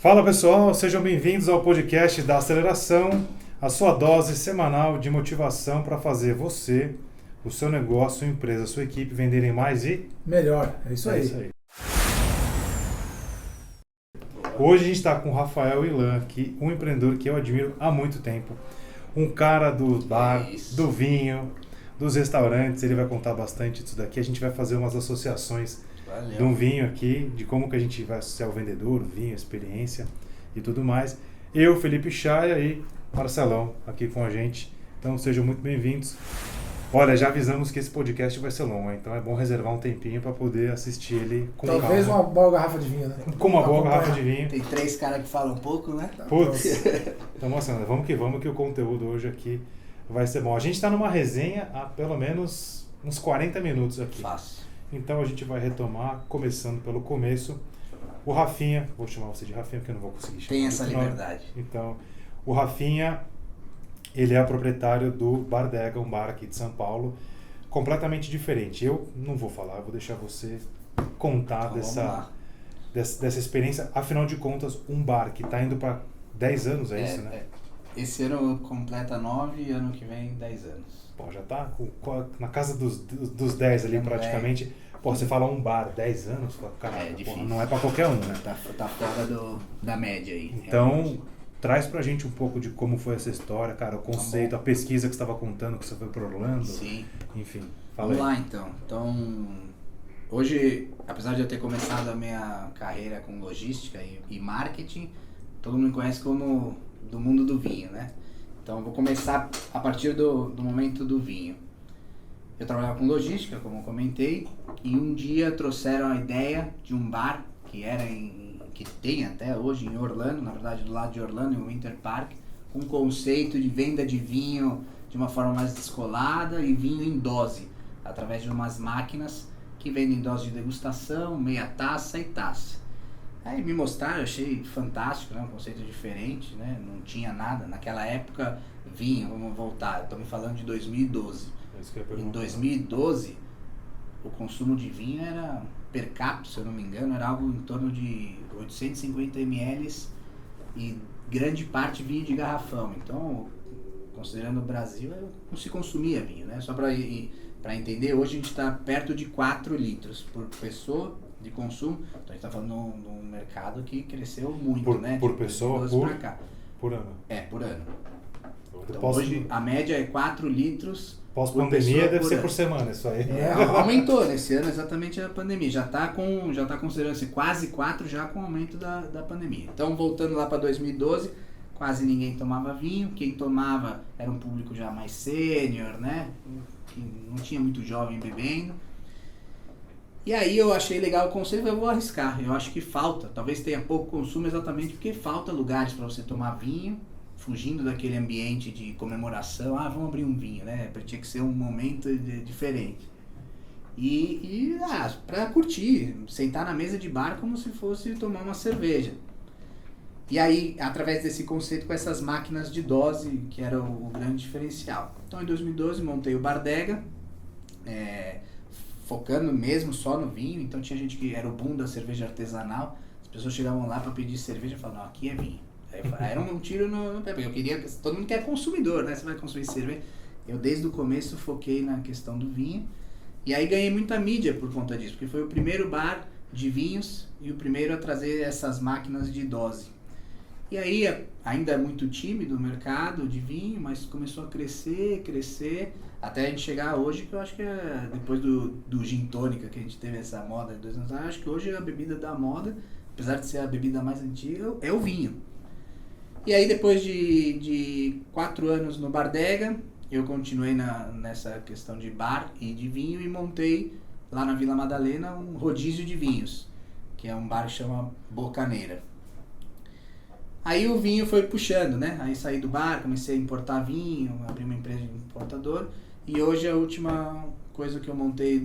Fala pessoal, sejam bem-vindos ao podcast da Aceleração, a sua dose semanal de motivação para fazer você, o seu negócio, sua empresa, sua equipe venderem mais e melhor. É isso aí. Hoje a gente está com o Rafael Ilan aqui, um empreendedor que eu admiro há muito tempo, um cara do bar, do vinho, dos restaurantes. Ele vai contar bastante disso daqui. A gente vai fazer umas associações de um vinho aqui, de como que a gente vai associar o vendedor, o vinho, a experiência e tudo mais. Eu, Felipe Chaia e Marcelão aqui com a gente. Então sejam muito bem-vindos. Olha, já avisamos que esse podcast vai ser longo, então é bom reservar um tempinho para poder assistir ele com calma. Talvez uma boa garrafa de vinho, né? Com uma boa garrafa de vinho. Tem 3 caras que falam um pouco, né? Putz, então mostrando, vamos que o conteúdo hoje aqui vai ser bom. A gente está numa resenha há pelo menos uns 40 minutos aqui. Fácil. Então a gente vai retomar, começando pelo começo. O Rafinha, vou chamar você de Rafinha porque eu não vou conseguir chamar. Tem essa liberdade. Então, o Rafinha, ele é proprietário do Bardega, um bar aqui de São Paulo, completamente diferente. Eu não vou falar, eu vou deixar você contar Então, dessa experiência. Afinal de contas, um bar que está indo para 10 anos, é isso, né? Esse ano completa 9 e ano que vem 10 anos. Pô, já tá na casa dos 10 ali praticamente. Pô, você fala um bar, 10 anos, cara, difícil. Não é para qualquer um, né? Tá fora da média aí. Então, realmente. Traz pra gente um pouco de como foi essa história, cara, o conceito, a pesquisa que você estava contando, que você foi para Orlando. Sim. Enfim, fala Vamos aí. lá então. Então, hoje, apesar de eu ter começado a minha carreira com logística e marketing, todo mundo me conhece como do mundo do vinho, né? Então, vou começar a partir do momento do vinho. Eu trabalhava com logística, como eu comentei, e um dia trouxeram a ideia de um bar que tem até hoje em Orlando, na verdade do lado de Orlando, em Winter Park, com um conceito de venda de vinho de uma forma mais descolada e vinho em dose, através de umas máquinas que vendem dose de degustação, meia taça e taça. Aí me mostraram, eu achei fantástico, né? Um conceito diferente, né? Não tinha nada. Naquela época, vinho, vamos voltar, estamos falando de 2012. Em 2012, o consumo de vinho era, per capita, se eu não me engano, era algo em torno de 850 ml e grande parte vinho de garrafão. Então, considerando o Brasil, não se consumia vinho, né? Só para entender, hoje a gente está perto de 4 litros por pessoa de consumo. Então a gente está falando num mercado que cresceu muito, né? Por pessoa, por ano. Por ano. Então Posso... hoje a média é 4 litros. Pós-pandemia deve ser por semana, isso aí. Aumentou nesse ano, exatamente a pandemia. Já está considerando-se quase 4 já com o aumento da pandemia. Então, voltando lá para 2012, quase ninguém tomava vinho. Quem tomava era um público já mais sênior, né? Que não tinha muito jovem bebendo. E aí eu achei legal o conceito, eu vou arriscar. Eu acho que falta, talvez tenha pouco consumo exatamente porque falta lugares para você tomar vinho, fugindo daquele ambiente de comemoração. Vamos abrir um vinho, né? Tinha que ser um momento diferente. E para curtir, sentar na mesa de bar como se fosse tomar uma cerveja. E aí, através desse conceito com essas máquinas de dose, que era o grande diferencial. Então, em 2012, montei o Bardega, focando mesmo só no vinho. Então, tinha gente que era o boom da cerveja artesanal. As pessoas chegavam lá para pedir cerveja e falavam, não, aqui é vinho. Aí era um tiro no pé, porque eu queria, todo mundo quer consumidor, né? Você vai consumir cerveja. Eu, desde o começo, foquei na questão do vinho. E aí ganhei muita mídia por conta disso, porque foi o primeiro bar de vinhos e o primeiro a trazer essas máquinas de dose. E aí, ainda é muito tímido o mercado de vinho, mas começou a crescer, até a gente chegar hoje, que eu acho que depois do gin tônica, que a gente teve essa moda de 2 anos atrás, acho que hoje a bebida da moda, apesar de ser a bebida mais antiga, é o vinho. E aí, depois de 4 anos no Bardega, eu continuei nessa questão de bar e de vinho e montei lá na Vila Madalena um rodízio de vinhos, que é um bar que chama Bocaneira. Aí o vinho foi puxando, né? Aí saí do bar, comecei a importar vinho, abri uma empresa de importador e hoje a última coisa que eu montei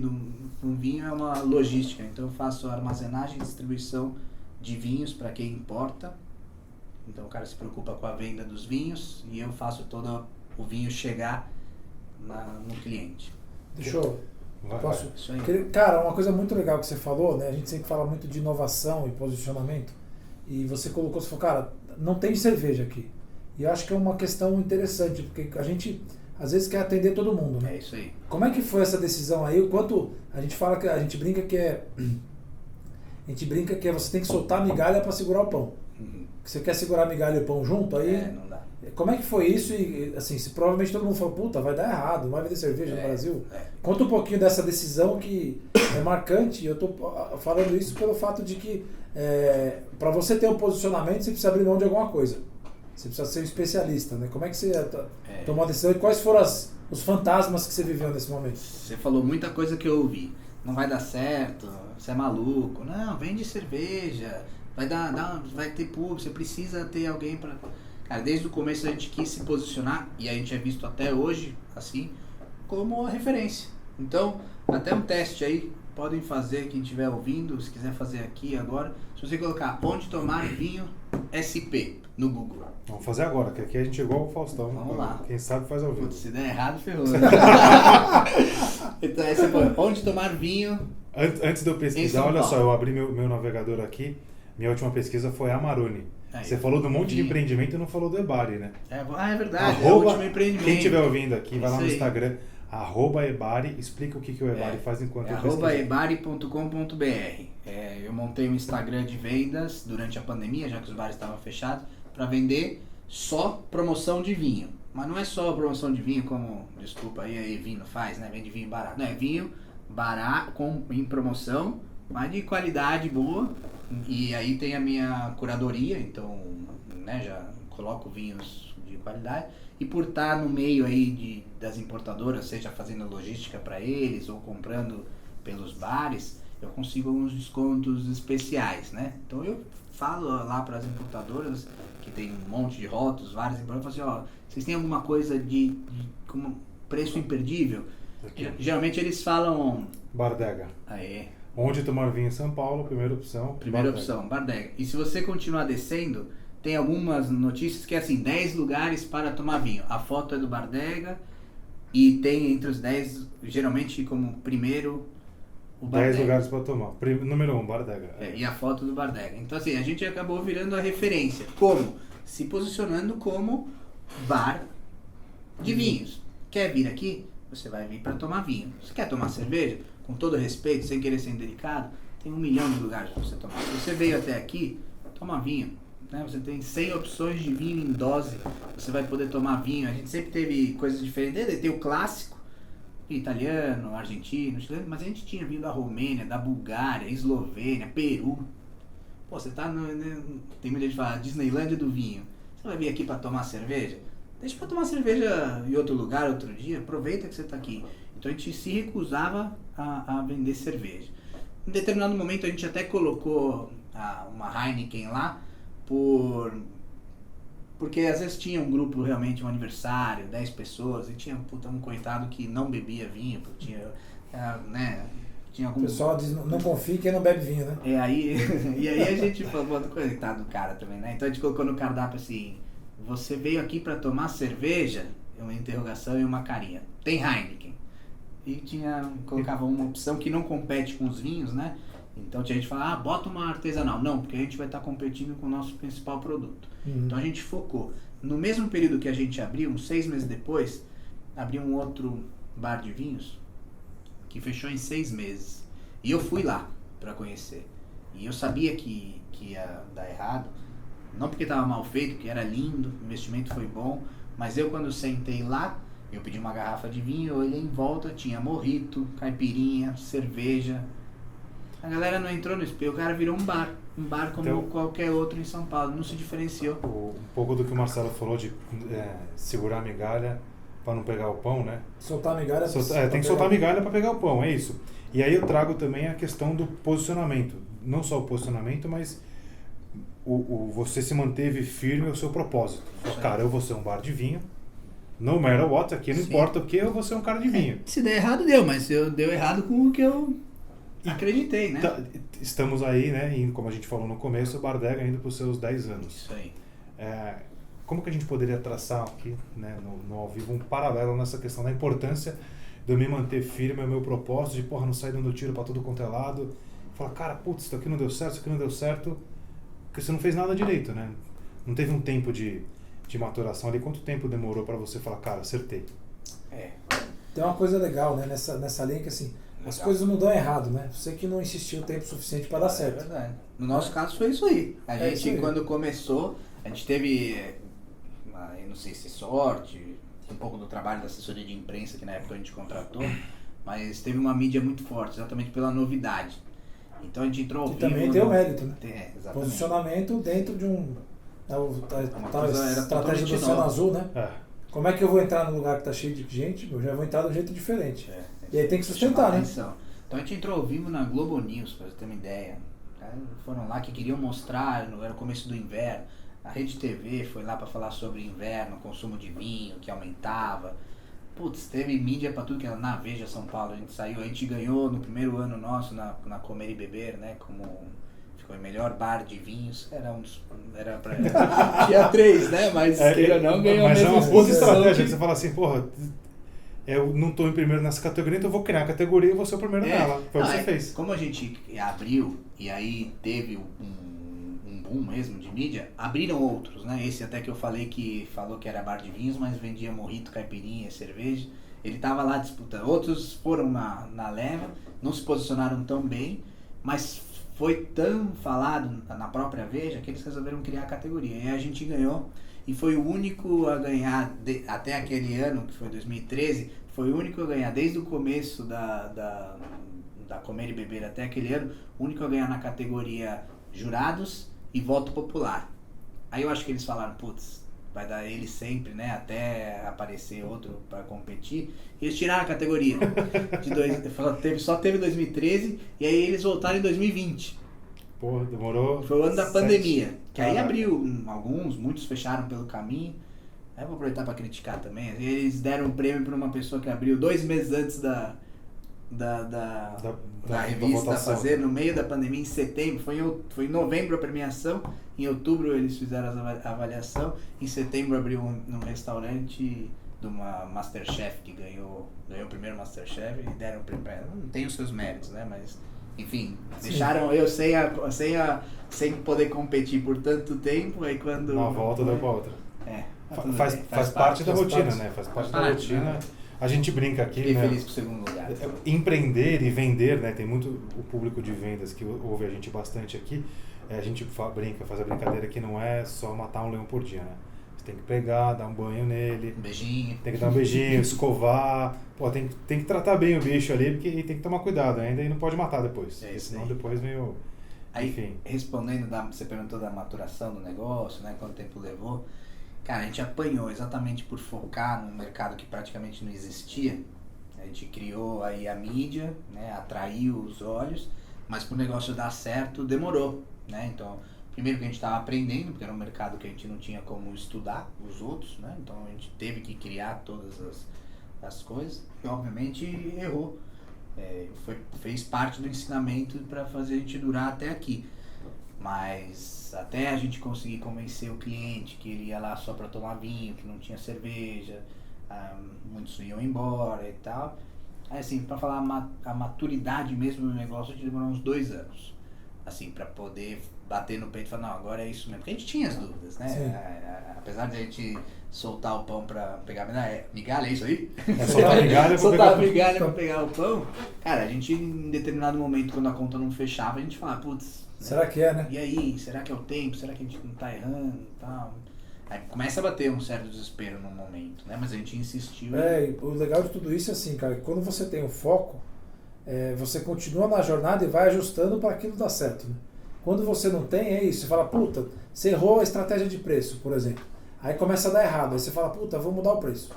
com vinho é uma logística. Então eu faço armazenagem e distribuição de vinhos para quem importa. Então o cara se preocupa com a venda dos vinhos e eu faço todo o vinho chegar no cliente. Deixa eu... Posso? Isso aí. Cara, uma coisa muito legal que você falou, né? A gente sempre fala muito de inovação e posicionamento. e você colocou, você falou, cara, não tem cerveja aqui. E eu acho que é uma questão interessante, porque a gente às vezes quer atender todo mundo, né? É isso aí. Como é que foi essa decisão aí? O quanto a gente fala que a gente brinca que é você tem que soltar a migalha para segurar o pão. Uhum. Você quer segurar a migalha e o pão junto, aí Não dá. como é que foi isso? E assim, se provavelmente todo mundo falou, puta, vai dar errado, não vai vender cerveja no Brasil. Conta um pouquinho dessa decisão que é marcante. Eu tô falando isso pelo fato de que para você ter um posicionamento, você precisa abrir mão de alguma coisa. Você precisa ser um especialista, né? Como é que você tomou a decisão e quais foram os fantasmas que você viveu nesse momento? Você falou muita coisa que eu ouvi. Não vai dar certo, você é maluco. Não, vende cerveja, vai ter público, você precisa ter alguém para... Cara, desde o começo a gente quis se posicionar, e a gente é visto até hoje, assim, como a referência. Então, até um teste aí, podem fazer, quem estiver ouvindo, se quiser fazer aqui agora, se você colocar onde tomar vinho SP no Google. Vamos fazer agora, que aqui a gente é igual o Faustão. Vamos lá. Quem sabe faz ao vivo. Putz, se der errado, ferrou. Então, essa foi onde tomar vinho. Antes de eu pesquisar, olha só, eu abri meu navegador aqui, minha última pesquisa foi Amarone. Você falou de um monte de empreendimento e não falou do Ebari, né? É verdade, é o último empreendimento. Quem estiver ouvindo aqui, vai lá no Instagram, @Ebari, explica o que o Ebari faz enquanto eu pesquiso. @ebari.com.br. Eu montei um Instagram de vendas durante a pandemia, já que os bares estavam fechados, para vender só promoção de vinho. Mas não é só promoção de vinho como, desculpa aí, a Evino faz, né? Vende vinho barato. Não, é vinho barato em promoção, mas de qualidade boa. E aí tem a minha curadoria, então, né, já coloco vinhos de qualidade. E por estar no meio aí das importadoras, seja fazendo logística para eles ou comprando pelos bares, eu consigo alguns descontos especiais, né? Então eu falo lá para as importadoras, que tem um monte de rótulos, várias importadoras, eu falo assim, ó, vocês têm alguma coisa com preço imperdível? Geralmente eles falam... Bardega. Aê. Onde tomar vinho em São Paulo, primeira opção. Primeira opção, Bardega. E se você continuar descendo, tem algumas notícias que é assim, 10 lugares para tomar vinho. A foto é do Bardega e tem entre os 10, geralmente como primeiro, o Bardega. 10 lugares para tomar. Número 1, Bardega. E a foto do Bardega. Então assim, a gente acabou virando a referência. Como? Se posicionando como bar de vinhos. Quer vir aqui? Você vai vir para tomar vinho. Você quer tomar cerveja? Com todo respeito, sem querer ser indelicado, tem 1 milhão de lugares para você tomar. Se você veio até aqui, toma vinho. Né? Você tem 100 opções de vinho em dose. Você vai poder tomar vinho. A gente sempre teve coisas diferentes. Tem o clássico, italiano, argentino, chileno, mas a gente tinha vinho da Romênia, da Bulgária, Eslovênia, Peru. Pô, você tá tem muita gente que fala Disneylândia do vinho. Você vai vir aqui para tomar cerveja? Deixa para tomar cerveja em outro lugar, outro dia. Aproveita que você está aqui. Então a gente se recusava a vender cerveja. Em determinado momento a gente até colocou uma Heineken lá, porque às vezes tinha um grupo realmente, um aniversário, 10 pessoas, e tinha um coitado que não bebia vinho, porque tinha algum... O pessoal diz, não confia quem não bebe vinho, né? E aí a gente falou, coitado do cara também, né? Então a gente colocou no cardápio assim, você veio aqui para tomar cerveja? Uma interrogação e uma carinha. Tem Heineken. E colocava uma opção que não compete com os vinhos, né? Então tinha gente que falava, bota uma artesanal. Não, porque a gente vai estar competindo com o nosso principal produto. Então a gente focou. No mesmo período que a gente abriu, uns 6 meses depois, abriu um outro bar de vinhos que fechou em 6 meses. E eu fui lá para conhecer. E eu sabia que ia dar errado. Não porque estava mal feito, que era lindo, o investimento foi bom. Mas eu, quando sentei lá, eu pedi uma garrafa de vinho, eu olhei em volta, tinha mojito, caipirinha, cerveja. A galera não entrou no espelho, o cara virou um bar como então, qualquer outro em São Paulo, não se diferenciou. Um pouco do que o Marcelo falou de segurar a migalha para não pegar o pão, né? Soltar a migalha. Tem que soltar a migalha para pegar o pão, é isso. E aí eu trago também a questão do posicionamento. Não só o posicionamento, mas você se manteve firme ao seu propósito. Cara, eu vou ser um bar de vinho. No matter what, aqui não importa o que, eu vou ser um cara de vinho. Se der errado, deu, mas deu errado com o que eu acreditei, né? Estamos aí, né, como a gente falou no começo, o Bardega indo para os seus 10 anos. Isso aí. Como que a gente poderia traçar aqui, né, no ao vivo, um paralelo nessa questão da importância de eu me manter firme ao meu propósito, de não sair dando tiro para tudo quanto é lado, falar, cara, putz, isso aqui não deu certo, Porque você não fez nada direito, né? Não teve um tempo de maturação ali. Quanto tempo demorou para você falar, cara, acertei? Tem uma coisa legal, né, nessa linha que assim, as coisas não dão errado, né? Você que não insistiu tempo suficiente para dar certo. É verdade. No nosso caso foi isso aí. A gente, isso aí. quando começou, a gente teve, eu não sei se sorte, um pouco do trabalho da assessoria de imprensa que na época a gente contratou, mas teve uma mídia muito forte, exatamente pela novidade. Então a gente entrou ao E vivo. também tem o mérito, né? Exatamente. Posicionamento dentro de um... Coisa estratégia do Oceano Azul, né? Como é que eu vou entrar num lugar que tá cheio de gente? Eu já vou entrar de um jeito diferente. E aí tem que sustentar, né? Então a gente entrou ao vivo na Globo News, pra você ter uma ideia. Foram lá que queriam mostrar, era o começo do inverno. A Rede TV foi lá para falar sobre inverno, consumo de vinho, que aumentava. Putz, teve mídia para tudo que era na Veja São Paulo. A gente ganhou no primeiro ano nosso na Comer e Beber, né? Como ficou o melhor bar de vinhos. Tinha 3, né? Mas queira não, ganhou mas mesmo. Mas é uma boa estratégia que você fala assim, porra, eu não estou em primeiro nessa categoria, então eu vou criar a categoria e vou ser o primeiro nela. Foi o que você fez. Como a gente abriu e aí teve um boom mesmo de mídia, abriram outros, né? Esse até que eu falei que falou que era bar de vinhos, mas vendia mojito, caipirinha, cerveja. Ele estava lá disputando. Outros foram na leva, não se posicionaram tão bem, mas foi tão falado na própria Veja que eles resolveram criar a categoria. E a gente ganhou. E foi o único a ganhar, até aquele ano, que foi 2013, foi o único a ganhar, desde o começo da Comer e Beber até aquele ano, o único a ganhar na categoria jurados e voto popular. Aí eu acho que eles falaram, putz, vai dar ele sempre, né, até aparecer outro para competir. E eles tiraram a categoria. Só teve 2013 e aí eles voltaram em 2020. Porra, demorou. Foi o ano da pandemia. Que aí abriu muitos fecharam pelo caminho. Aí eu vou aproveitar para criticar também. Eles deram um prêmio para uma pessoa que abriu 2 meses antes da revista a fazer, no meio da pandemia, em setembro. Foi em novembro a premiação, em outubro eles fizeram a avaliação, em setembro abriu num restaurante de uma Masterchef que ganhou o primeiro Masterchef e deram o prêmio. Não tem os seus méritos, né? Mas enfim, deixaram eu sem poder competir por tanto tempo, aí quando... Uma volta deu pra outra. Faz parte da rotina, né? Faz parte da rotina. Né? A gente brinca aqui, Fiquei né? feliz com o segundo lugar. Empreender e vender, né? Tem muito o público de vendas que ouve a gente bastante aqui. A gente faz a brincadeira que não é só matar um leão por dia, né? Você tem que pegar, dar um banho nele. Um beijinho. Tem que dar um beijinho, escovar. Pô, tem que tratar bem o bicho ali, porque tem que tomar cuidado ainda e não pode matar depois. Porque senão depois vem o... Aí, enfim. Respondendo, você perguntou da maturação do negócio, né? Quanto tempo levou. Cara, a gente apanhou exatamente por focar num mercado que praticamente não existia. A gente criou aí a mídia, né? Atraiu os olhos, mas para o negócio dar certo demorou, né? Então, primeiro que a gente estava aprendendo, porque era um mercado que a gente não tinha como estudar os outros, né? Então a gente teve que criar todas as coisas e obviamente errou. Fez parte do ensinamento para fazer a gente durar até aqui. Mas até a gente conseguir convencer o cliente que ele ia lá só para tomar vinho, que não tinha cerveja, muitos iam embora e tal. Aí, assim, para falar a maturidade mesmo do negócio, a gente demorou uns 2 anos. Assim, para poder bater no peito e falar, não, agora é isso mesmo. Porque a gente tinha as dúvidas, né? Apesar de a gente soltar o pão para pegar migalha, é isso aí? Soltar migalha para pegar o pão. Cara, a gente em determinado momento, quando a conta não fechava, a gente falava, putz, será que é, né? E aí, será que é o tempo? Será que a gente não tá errando e tal? Aí começa a bater um certo desespero num momento, né? Mas a gente insistiu. E o legal de tudo isso é assim, cara, que quando você tem o foco, você continua na jornada e vai ajustando para aquilo dar certo, né? Quando você não tem, é isso. Você fala, puta, você errou a estratégia de preço, por exemplo. Aí começa a dar errado. Aí você fala, puta, vou mudar o preço.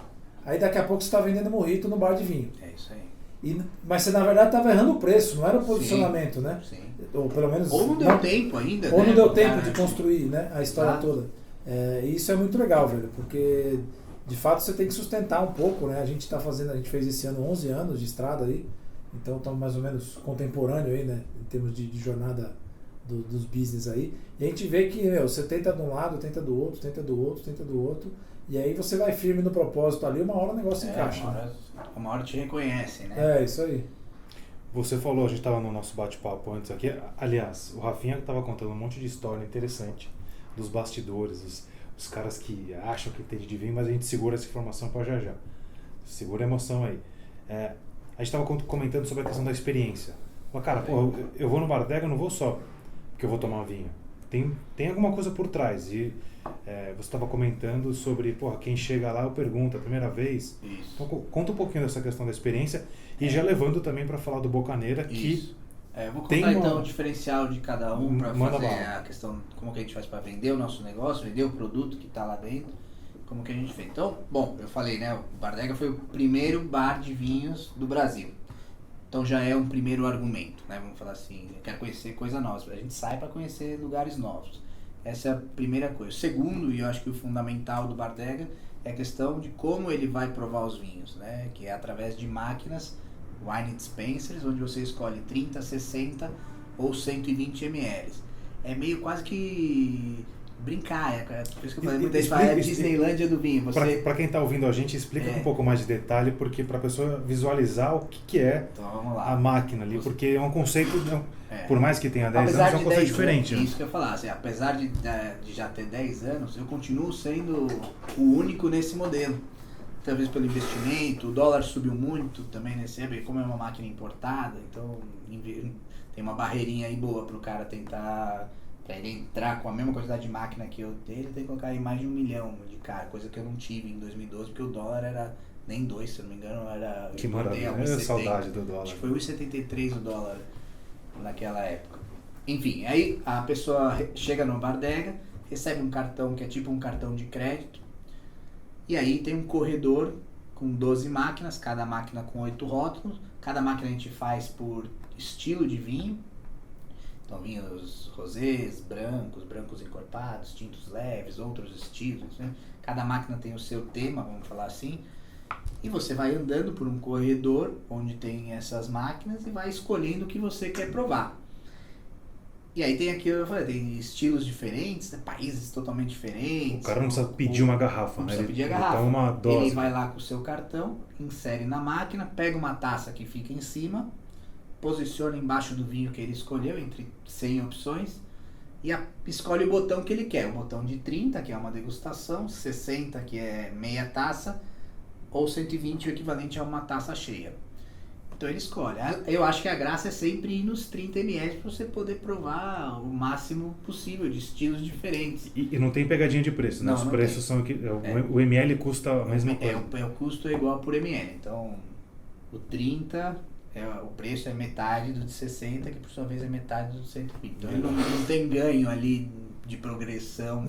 Aí daqui a pouco você está vendendo mojito no bar de vinho. É isso aí. Mas você na verdade estava errando o preço, não era o posicionamento, sim, né? Sim. Ou pelo menos. Ou não deu tempo ainda. Ou né? não deu tempo de construir, né, a história toda. E isso é muito legal, velho, porque de fato você tem que sustentar um pouco, né? A gente fez esse ano 11 anos de estrada aí, então estamos mais ou menos contemporâneo aí, né? Em termos de jornada dos business aí. E a gente vê que, você tenta de um lado, tenta do outro, tenta do outro, tenta do outro. E aí você vai firme no propósito ali, uma hora o negócio encaixa. Uma hora te reconhecem, né? Isso aí. Você falou, a gente estava no nosso bate-papo antes aqui, aliás, o Rafinha estava contando um monte de história interessante dos bastidores, os caras que acham que entende de vinho, mas a gente segura essa informação para já. Segura a emoção aí. A gente estava comentando sobre a questão da experiência. Cara, pô, eu vou no Bardega, eu não vou só porque eu vou tomar vinho. Tem alguma coisa por trás. E você estava comentando sobre, porra, quem chega lá eu pergunto a primeira vez. Isso. Então, conta um pouquinho dessa questão da experiência e já levando também para falar do Bocaneira, que eu vou tem contar então o diferencial de cada um para Manda fazer bala. a questão, como que a gente faz para vender o nosso negócio, vender o produto que está lá dentro, como que a gente fez. Então, bom, eu falei, né, o Bardega foi o primeiro bar de vinhos do Brasil. Então já é um primeiro argumento, né? Vamos falar assim, eu quero conhecer coisa nova. A gente sai para conhecer lugares novos. Essa é a primeira coisa. Segundo, e eu acho que o fundamental do Bardega, é a questão de como ele vai provar os vinhos, né? Que é através de máquinas, wine dispensers, onde você escolhe 30, 60 ou 120 ml. É meio quase que brincar, por isso que eu falei muita gente fala, é a Disneylândia do vinho. Para quem está ouvindo a gente, explica com um pouco mais de detalhe, porque para a pessoa visualizar o que é então, vamos lá. a máquina ali, porque é um conceito, por mais que tenha 10 anos, é um conceito diferente. Isso que eu ia falar, assim, apesar de já ter 10 anos, eu continuo sendo o único nesse modelo. Talvez pelo investimento, o dólar subiu muito também nesse ano, como é uma máquina importada, então tem uma barreirinha aí boa para o cara tentar... Para ele entrar com a mesma quantidade de máquina que eu tenho, ele tem que colocar aí mais de 1 milhão de cara, coisa que eu não tive em 2012, porque o dólar era nem 2, se eu não me engano, era... Que maravilha, saudade do dólar. Acho que foi 1,73 o dólar naquela época. Enfim, aí a pessoa chega no Bardega, recebe um cartão que é tipo um cartão de crédito, e aí tem um corredor com 12 máquinas, cada máquina com 8 rótulos, cada máquina a gente faz por estilo de vinho. Então, vinhos rosés, brancos encorpados, tintos leves, outros estilos, né? Cada máquina tem o seu tema, vamos falar assim. E você vai andando por um corredor onde tem essas máquinas e vai escolhendo o que você quer provar. E aí tem aqui, eu falei, tem estilos diferentes, né? Países totalmente diferentes. O cara não precisa pedir uma garrafa, né? Não precisa pedir a garrafa. Uma dose. Ele vai lá com o seu cartão, insere na máquina, pega uma taça que fica em cima, posiciona embaixo do vinho que ele escolheu, entre 100 opções, e escolhe o botão que ele quer. O botão de 30, que é uma degustação, 60, que é meia taça, ou 120, o equivalente a uma taça cheia. Então ele escolhe. Eu acho que a graça é sempre ir nos 30 ml para você poder provar o máximo possível de estilos diferentes. E não tem pegadinha de preço, né? Não, Os não preços são... O ml custa a mesma coisa. O custo é igual por ml. Então, o 30... o preço é metade do de 60, que por sua vez é metade do de 120. Então ele não tem ganho ali de progressão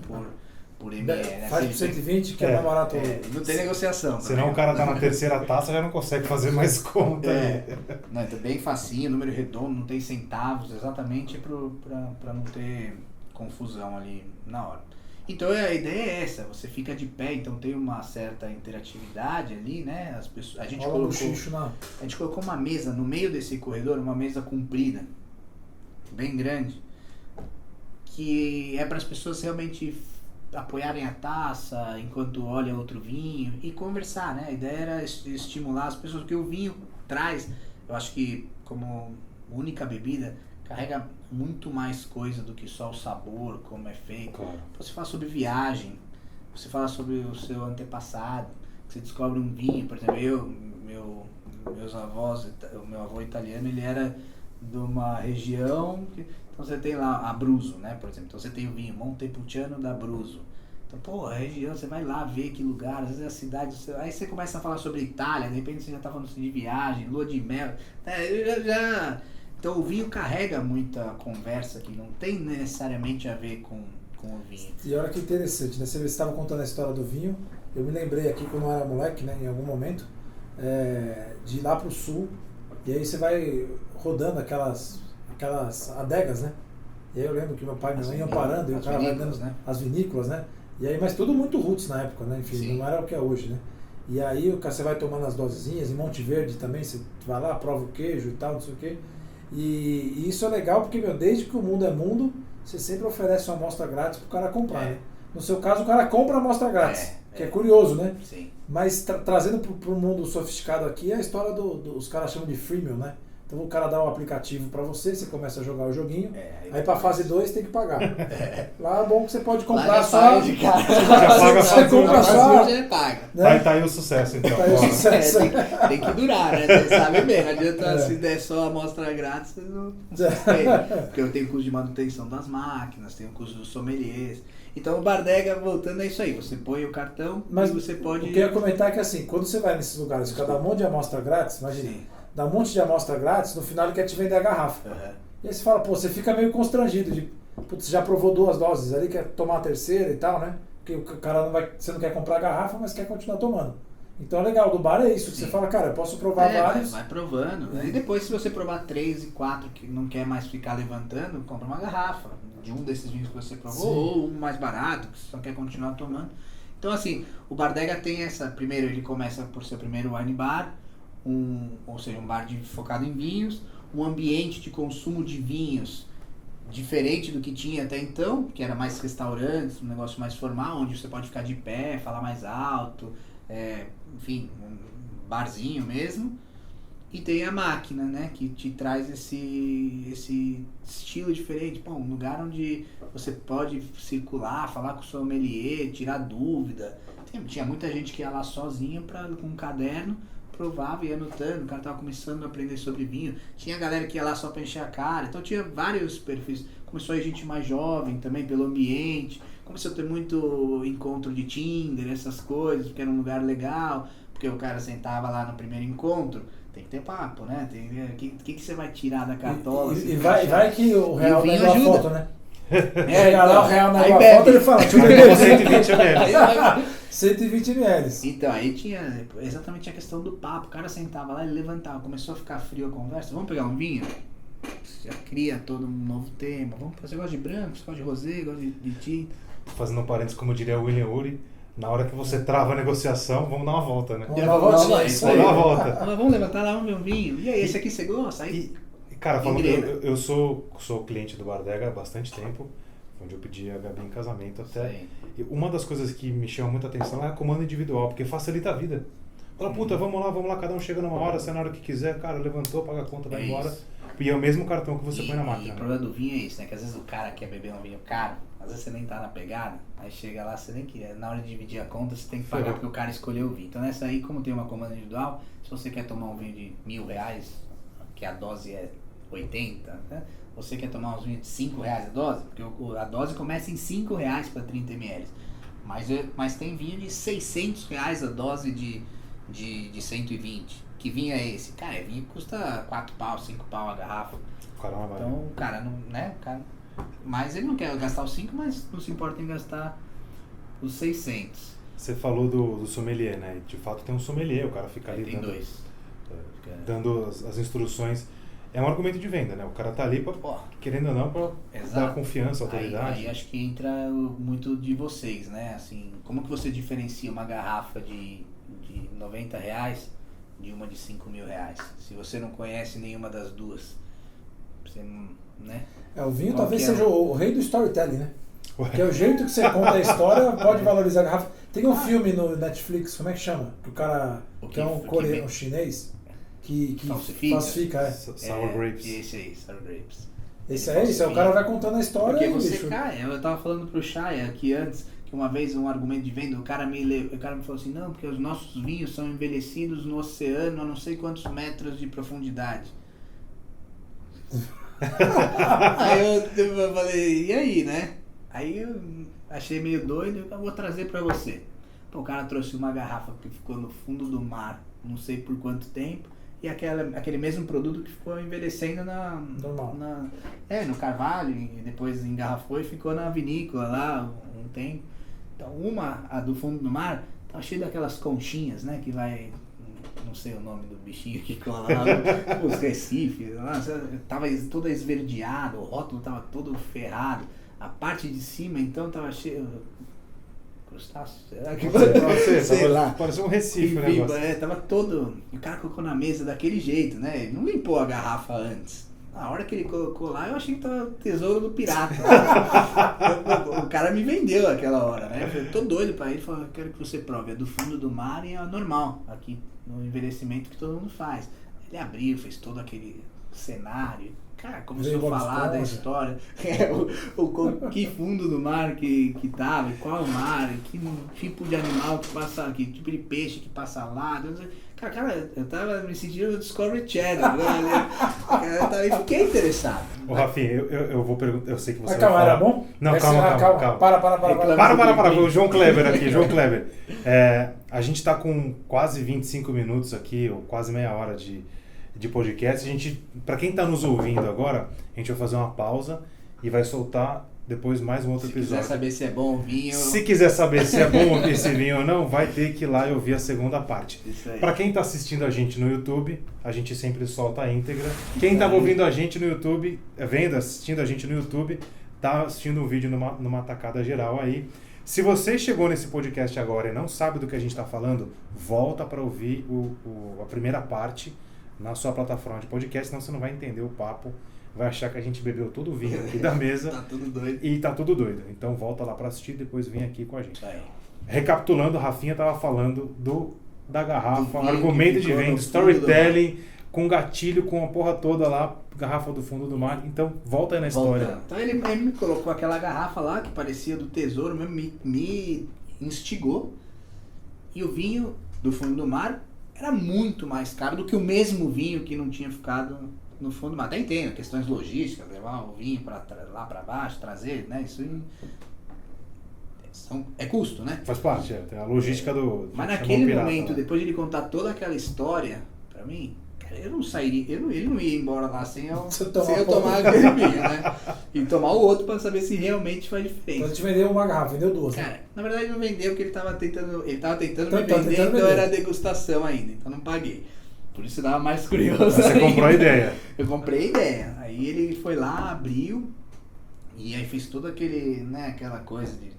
por ml. Faz por 120 que é mais barato. Não tem negociação. Senão o cara tá na terceira taça já não consegue fazer mais conta. Não, então bem facinho, número redondo, não tem centavos, exatamente para não ter confusão ali na hora. Então a ideia é essa, você fica de pé, então tem uma certa interatividade ali, né? As pessoas, a gente colocou uma mesa no meio desse corredor, uma mesa comprida, bem grande, que é para as pessoas realmente apoiarem a taça enquanto olha outro vinho e conversar, né? A ideia era estimular as pessoas, porque o vinho traz, eu acho que como única bebida, carrega muito mais coisa do que só o sabor, como é feito. Claro. Você fala sobre viagem, você fala sobre o seu antepassado, você descobre um vinho, por exemplo, meus avós, o meu avô italiano, ele era de uma região, então você tem lá Abruzzo, né, por exemplo, então você tem o vinho Montepulciano d'Abruzzo. Então, pô, a região, você vai lá ver que lugar, às vezes a cidade, aí você começa a falar sobre Itália, de repente você já tá falando de viagem, lua de mel, Então o vinho carrega muita conversa que não tem necessariamente a ver com o vinho. E olha que interessante, né? Você estava contando a história do vinho, eu me lembrei aqui quando eu era moleque, né, em algum momento, de ir lá pro sul, e aí você vai rodando aquelas adegas, né? E aí eu lembro que meu pai e minha mãe iam parando, e o cara vai dando, né? As vinícolas, né? E aí, mas tudo muito roots na época, né? Enfim, sim, não era o que é hoje, né? E aí você vai tomando as dosezinhas, em Monte Verde também, você vai lá, prova o queijo e tal, não sei o quê. E isso é legal porque, desde que o mundo é mundo, você sempre oferece uma amostra grátis pro cara comprar, né? No seu caso, o cara compra a amostra grátis, que é curioso, né? Sim. Mas trazendo pro mundo sofisticado aqui, é a história os caras chamam de freemium, né? Então o cara dá um aplicativo para você começa a jogar o joguinho, aí pra fase 2 tem que pagar. Lá é bom que você pode comprar só... de cara. Você compra só... Já paga. Né? Tá aí o sucesso, então. Tá aí o sucesso. Tem que durar, né? Você sabe bem, não adianta se der só a amostra grátis, você não sustenta. Porque eu tenho custo de manutenção das máquinas, tenho custo dos sommeliers. Então o Bardega, voltando, é isso aí. Você põe o cartão, mas você pode... O que eu ia comentar é que assim, quando você vai nesses lugares, você dá um monte de amostra grátis, imagina, dá um monte de amostra grátis, no final ele quer te vender a garrafa. E aí você fala, pô, você fica meio constrangido de, putz, você já provou 2 doses ali, quer tomar a terceira e tal, né? Porque o cara não vai, você não quer comprar a garrafa, mas quer continuar tomando. Então é legal, do bar é isso, que você fala, cara, eu posso provar vários. Vai provando. E depois, se você provar 3 e 4 que não quer mais ficar levantando, compra uma garrafa de um desses vinhos que você provou, ou um mais barato, que você só quer continuar tomando. Então assim, o Bardega tem essa, primeiro ele começa por ser o primeiro wine bar, ou seja, um bar focado em vinhos, um ambiente de consumo de vinhos diferente do que tinha até então, que era mais restaurantes, um negócio mais formal, onde você pode ficar de pé, falar mais alto, enfim, um barzinho mesmo. E tem a máquina, né, que te traz esse estilo diferente. Pô, um lugar onde você pode circular, falar com o sommelier, tirar dúvida. Tinha muita gente que ia lá sozinha com um caderno, provava e ia anotando. O cara tava começando a aprender sobre vinho. Tinha galera que ia lá só pra encher a cara. Então tinha vários perfis. Começou a ir gente mais jovem também, pelo ambiente. Começou a ter muito encontro de Tinder, essas coisas, porque era um lugar legal. Porque o cara sentava lá no primeiro encontro. Tem que ter papo, né? O que você vai tirar da cartola? E vai que o real vinho na ajuda. foto, né? Chega lá, o real na bebe. foto, ele fala, deixa eu Com beber 120 ml. 120 ml. Então, aí tinha exatamente a questão do papo. O cara sentava lá, ele levantava, começou a ficar frio a conversa. Vamos pegar um vinho? Já cria todo um novo tema. Você gosta de branco, você gosta de rosé, gosta de tinta. Fazendo um parênteses, como diria o William Ury, na hora que você trava a negociação, vamos dar uma volta, né? Vamos dar uma volta. Vamos dar uma volta. Vamos levantar lá, vamos ver um vinho. E aí, esse aqui você gosta? Aí, Cara, falando que eu sou cliente do Bardega há bastante tempo, onde eu pedi a Gabi em casamento até. E uma das coisas que me chama muita atenção é a comanda individual, porque facilita a vida. Fala, puta, vamos lá, cada um chega numa hora, sai na hora que quiser, cara, levantou, paga a conta, vai embora. E é o mesmo cartão que você põe na máquina. E o problema do vinho é isso, né? Que às vezes o cara quer beber um vinho caro, às vezes você nem tá na pegada, aí chega lá, você nem quer. Na hora de dividir a conta, você tem que pagar porque o cara escolheu o vinho. Então nessa aí, como tem uma comanda individual, se você quer tomar um vinho de R$1.000, que a dose é 80, né? Você quer tomar uns vinhos de R$5 a dose, porque a dose começa em R$5 para 30 ml. Mas tem vinho de R$600 a dose de 120. Que vinho é esse? Cara, vinho que custa 4 pau, 5 pau a garrafa. Caramba, então o cara não, né? Mas ele não quer gastar os 5, mas não se importa em gastar os 600. Você falou do sommelier, né? De fato tem um sommelier, o cara fica ali tem dando as instruções. É um argumento de venda, né? O cara tá ali, querendo ou não, pra dar confiança, autoridade. Aí acho que entra muito de vocês, né? Assim, como que você diferencia uma garrafa de R$90 de uma de R$5.000? Se você não conhece nenhuma das duas, você não, né? O vinho talvez seja o rei do storytelling, né? Que é o jeito que você conta a história, pode valorizar a garrafa. Tem um filme no Netflix, como é que chama? Que o cara, que é um coreano, um chinês, que falsifica, Sour Grapes. Esse aí, Sour Grapes. Esse é o cara vai contando a história. Porque você cai. Eu tava falando pro Chay aqui antes, que uma vez um argumento de venda, o cara me falou assim, não, porque os nossos vinhos são envelhecidos no oceano a não sei quantos metros de profundidade. Aí eu falei, e aí, né? Aí eu achei meio doido, eu vou trazer pra você. Pô, o cara trouxe uma garrafa que ficou no fundo do mar, não sei por quanto tempo, e aquele mesmo produto que ficou envelhecendo no carvalho, e depois engarrafou e ficou na vinícola lá um tempo. Então a do fundo do mar tá cheia daquelas conchinhas, né, que vai, não sei o nome do bichinho que cola lá, os recifes, lá, tava toda esverdeada, o rótulo tava todo ferrado, a parte de cima então tava cheio crustáceo, será que sei lá, parece um recife, né? Tava todo, o cara colocou na mesa daquele jeito, né, ele não limpou a garrafa antes. Na hora que ele colocou lá, eu achei que tava tesouro do pirata. O cara me vendeu aquela hora, né? Eu falei, tô doido pra ele, falei, quero que você prove, é do fundo do mar e é normal, aqui no envelhecimento que todo mundo faz. Ele abriu, fez todo aquele cenário. Cara, começou a falar da história, que fundo do mar que tava, qual o mar, que tipo de animal que passa, que tipo de peixe que passa lá. Cara, eu tava me sentindo no Discovery Channel, né? Eu fiquei interessado. Ô, Rafinha, eu vou perguntar, eu sei que você vai calma, falar. Era bom? Não, calma. Para, o João Kleber aqui, João Kleber. A gente tá com quase 25 minutos aqui, ou quase meia hora de podcast. Para quem está nos ouvindo agora, a gente vai fazer uma pausa e vai soltar depois mais um outro episódio. Se quiser saber se é bom o vinho... Se quiser saber se é bom esse vinho ou não, vai ter que ir lá e ouvir a segunda parte. Para quem está assistindo a gente no YouTube, a gente sempre solta a íntegra. Quem estava ouvindo a gente no YouTube, assistindo a gente no YouTube, está assistindo um vídeo numa tacada geral aí. Se você chegou nesse podcast agora e não sabe do que a gente está falando, volta para ouvir a primeira parte na sua plataforma de podcast, senão você não vai entender o papo, vai achar que a gente bebeu todo o vinho aqui da mesa. Tá tudo doido. E tá tudo doido. Então volta lá para assistir e depois vem aqui com a gente. Recapitulando, a Rafinha tava falando da garrafa, argumento de venda, storytelling, com gatilho, com a porra toda lá, garrafa do fundo do mar. Então volta aí na história. Então ele me colocou aquela garrafa lá, que parecia do tesouro, me instigou. E o vinho do fundo do mar era muito mais caro do que o mesmo vinho que não tinha ficado no fundo do mar. Até entendo, questões logísticas, levar o vinho lá para baixo, trazer, né? Isso é custo, né? Faz parte, tem a logística do... Mas naquele momento, depois de ele contar toda aquela história, pra mim, cara, eu não sairia, ele não ia embora lá sem eu tomar aquele vinho, né? E tomar o outro pra saber se realmente faz diferença. Então a gente vendeu uma garrafa, vendeu duas. Cara, né? na verdade não vendeu porque ele tava tentando me vender, então era degustação ainda, então não paguei. Por isso dava mais curioso. Você comprou a ideia. Eu comprei a ideia. Aí ele foi lá, abriu, e aí fez todo aquele, né, aquela coisa de...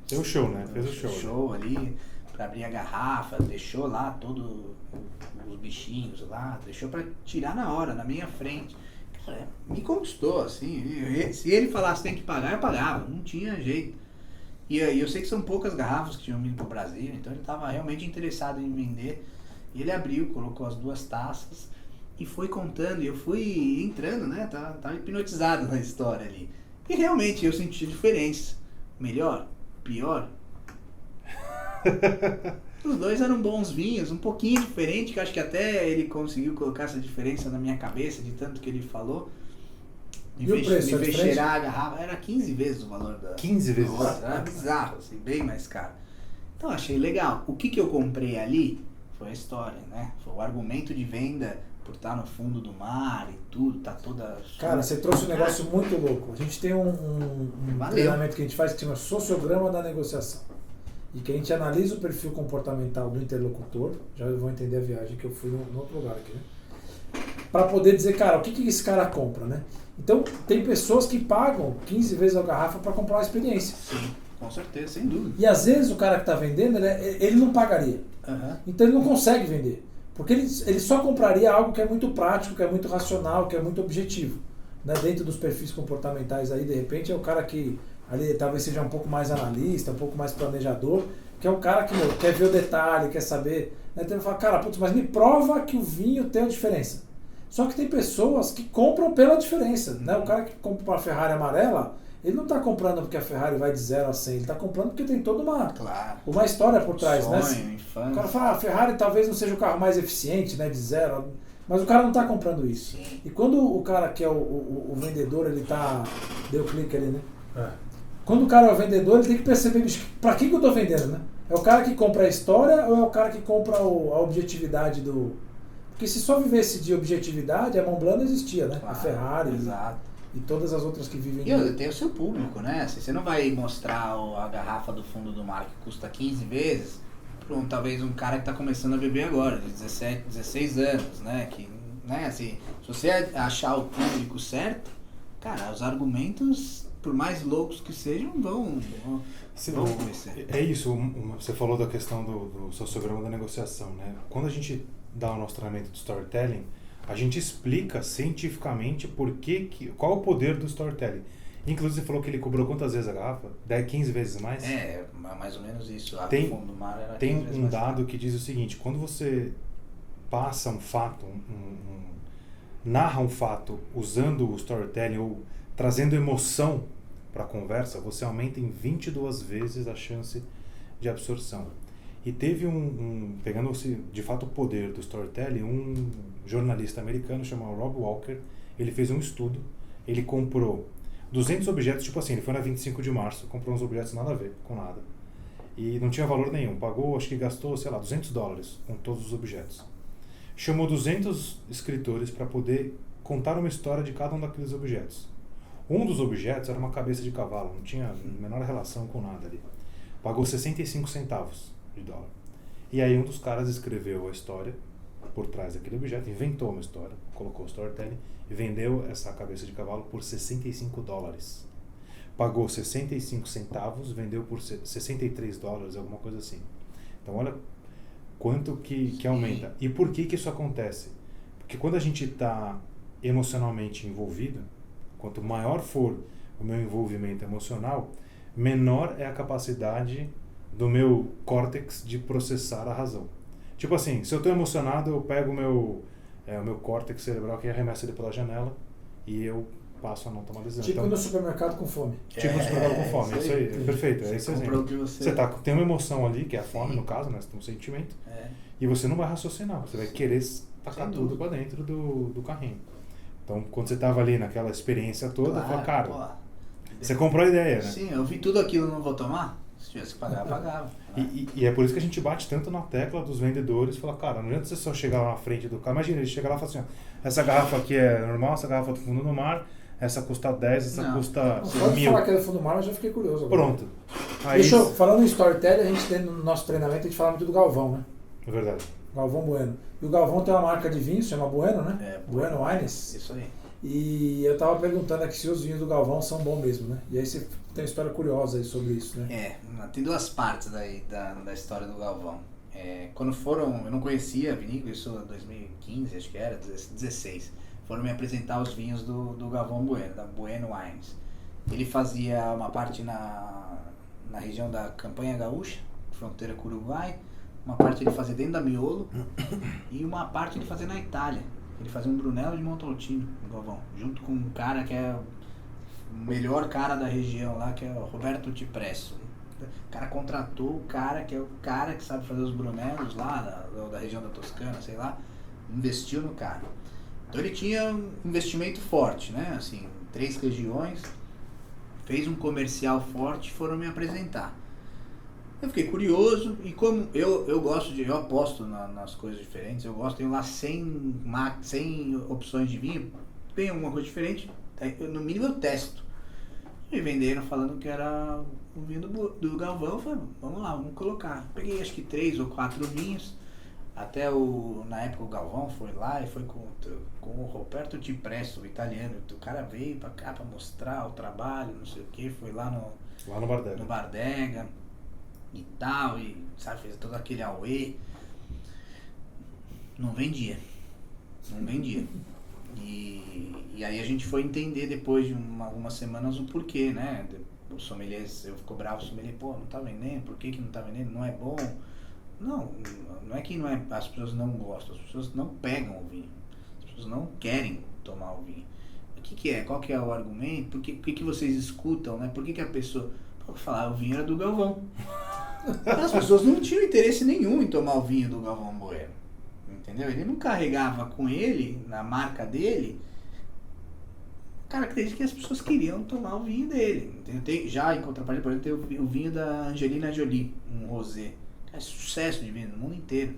Fez o show, né? Fez o show. Show ali, pra abrir a garrafa, deixou lá todos os bichinhos lá, deixou pra tirar na hora, na minha frente. Cara, me conquistou, assim. Se ele falasse tem que pagar, eu pagava, não tinha jeito. E aí eu sei que são poucas garrafas que tinham vindo pro Brasil, então ele tava realmente interessado em vender. E ele abriu, colocou as duas taças e foi contando, e eu fui entrando, né? Tava hipnotizado na história ali. E realmente eu senti diferença. Melhor, pior. Os dois eram bons vinhos, um pouquinho diferente, que acho que até ele conseguiu colocar essa diferença na minha cabeça, de tanto que ele falou. Me fez cheirar a garrafa, era 15 vezes o valor da 15 vezes? outra, era bizarro, assim, bem mais caro. Então achei legal. O que eu comprei ali foi a história, né? Foi o argumento de venda por estar no fundo do mar e tudo, tá toda... Cara, você trouxe um negócio muito louco. A gente tem um treinamento que a gente faz que se chama Sociograma da Negociação. E que a gente analisa o perfil comportamental do interlocutor, já vão entender a viagem que eu fui no outro lugar aqui, né? Para poder dizer, cara, o que esse cara compra, né? Então, tem pessoas que pagam 15 vezes a garrafa para comprar uma experiência. Sim, com certeza, sem dúvida. E às vezes o cara que está vendendo, ele não pagaria. Uhum. Então ele não consegue vender. Porque ele só compraria algo que é muito prático, que é muito racional, que é muito objetivo. Né? Dentro dos perfis comportamentais aí, de repente, é o cara que ali talvez seja um pouco mais analista, um pouco mais planejador, que é o cara que quer ver o detalhe, quer saber. Né? Então ele fala, cara, putz, mas me prova que o vinho tem a diferença. Só que tem pessoas que compram pela diferença. Né? O cara que compra uma Ferrari amarela, ele não está comprando porque a Ferrari vai de 0 a 100, ele está comprando porque tem toda uma história por trás. Sonho, né? infância. O cara fala, a Ferrari talvez não seja o carro mais eficiente, né, de 0, mas o cara não está comprando isso. Sim. E quando o cara que é o vendedor, ele tá... Deu clique ali, né? Quando o cara é o vendedor, ele tem que perceber para que eu estou vendendo, né? É o cara que compra a história ou é o cara que compra a objetividade do... Porque se só vivesse de objetividade, a Montblanc não existia, né? Claro, a Ferrari... Exato. E todas as outras que vivem... E tem o seu público, né? Assim, você não vai mostrar a garrafa do fundo do mar que custa 15 vezes para talvez um cara que está começando a beber agora, de 17, 16 anos, né? Que, né? Assim, se você achar o público certo, cara, os argumentos, por mais loucos que sejam, vão conhecer. É isso, você falou da questão do sociograma da negociação, né? Quando a gente dá o nosso treinamento de storytelling, a gente explica cientificamente qual é o poder do storytelling. Inclusive, você falou que ele cobrou quantas vezes a garrafa? 10, 15 vezes mais? É, mais ou menos isso. Lá Tem, no fundo do mar era tem um dado que diz o seguinte, quando você passa um fato, narra um fato usando o storytelling ou trazendo emoção para a conversa, você aumenta em 22 vezes a chance de absorção. E teve pegando-se de fato o poder do storytelling, um jornalista americano chamado Rob Walker, ele fez um estudo, ele comprou 200 objetos, tipo assim, ele foi na 25 de março, comprou uns objetos nada a ver com nada. E não tinha valor nenhum, pagou, acho que gastou, sei lá, $200 com todos os objetos. Chamou 200 escritores para poder contar uma história de cada um daqueles objetos. Um dos objetos era uma cabeça de cavalo, não tinha a menor relação com nada ali. Pagou 65 centavos de dólar. E aí um dos caras escreveu a história por trás daquele objeto, inventou uma história, colocou o storytelling e vendeu essa cabeça de cavalo por $65. Pagou 65 centavos, vendeu por $63, alguma coisa assim. Então olha quanto que aumenta. E por que isso acontece? Porque quando a gente está emocionalmente envolvido, quanto maior for o meu envolvimento emocional, menor é a capacidade do meu córtex de processar a razão. Tipo assim, se eu estou emocionado, eu pego o meu córtex cerebral que arremessa ele pela janela e eu passo a não tomar decisão. Tipo no supermercado com fome. Tipo no supermercado com fome, isso aí, perfeito, é esse exemplo. Você tem uma emoção ali, que é a fome no caso, né? Você tem um sentimento, e você não vai raciocinar, você vai querer tacar tudo para dentro do carrinho. Então, quando você estava ali naquela experiência toda, você fala, cara, você comprou a ideia, né? Sim, eu vi tudo aquilo, não vou tomar? Se tivesse que pagar, pagava. E é por isso que a gente bate tanto na tecla dos vendedores, fala, cara, não adianta você só chegar lá na frente do carro, imagina, ele chega lá e fala assim, ó, essa garrafa aqui é normal, essa garrafa é do fundo do mar, essa custa 10, essa custa 1.000. Pode falar que é do fundo do mar, eu já fiquei curioso agora. Pronto. Aí, falando em storytelling, a gente tem no nosso treinamento, a gente fala muito do Galvão, né? É verdade. Galvão Bueno. E o Galvão tem uma marca de vinho, se chama Bueno, né? Bueno Wines. Isso aí. E eu tava perguntando aqui se os vinhos do Galvão são bons mesmo, né? E aí você tem uma história curiosa aí sobre isso, né? Tem duas partes daí da história do Galvão. Quando foram, eu não conhecia a vinícola, isso em 2015, acho que era, 16. Foram me apresentar os vinhos do Galvão Bueno, da Bueno Wines. Ele fazia uma parte na região da Campanha Gaúcha, fronteira com o Uruguai, uma parte ele fazia dentro da Miolo e uma parte ele fazia na Itália. Ele fazia um Brunello de Montalcino, no Galvão, junto com um cara que é o melhor cara da região lá, que é o Roberto Cipresso. O cara contratou o cara que é o cara que sabe fazer os Brunellos lá, da região da Toscana, sei lá, investiu no cara. Então ele tinha um investimento forte, né? Assim, 3 regiões, fez um comercial forte, foram me apresentar. Eu fiquei curioso e como eu aposto nas coisas diferentes, eu gosto, tenho lá 100 opções de vinho, tem alguma coisa diferente, no mínimo eu testo. Me venderam falando que era o vinho do Galvão, eu falei, vamos lá, vamos colocar. Peguei acho que 3 ou 4 vinhos, até na época o Galvão foi lá e foi com o Roberto Cipresso, o italiano, o cara veio pra cá pra mostrar o trabalho, não sei o que, foi lá no Bardega. E tal, e sabe, fez todo aquele auê. Não vendia. E aí a gente foi entender depois de algumas semanas o porquê, né? O sommelier, eu fico bravo, o sommelier, pô, não tá vendendo, por que não tá vendendo? Não é bom. Não é que não é, as pessoas não gostam, as pessoas não pegam o vinho. As pessoas não querem tomar o vinho. O que é? Qual que é o argumento? Por que vocês escutam, né? Por que a pessoa... Pode falar, o vinho era do Galvão. As pessoas não tinham interesse nenhum em tomar o vinho do Galvão Bueno. Entendeu? Ele não carregava com ele, na marca dele, característica que as pessoas queriam tomar o vinho dele. Entendeu? Já em contrapartida, por exemplo, tem o vinho da Angelina Jolie, um rosé. É sucesso de vinho no mundo inteiro.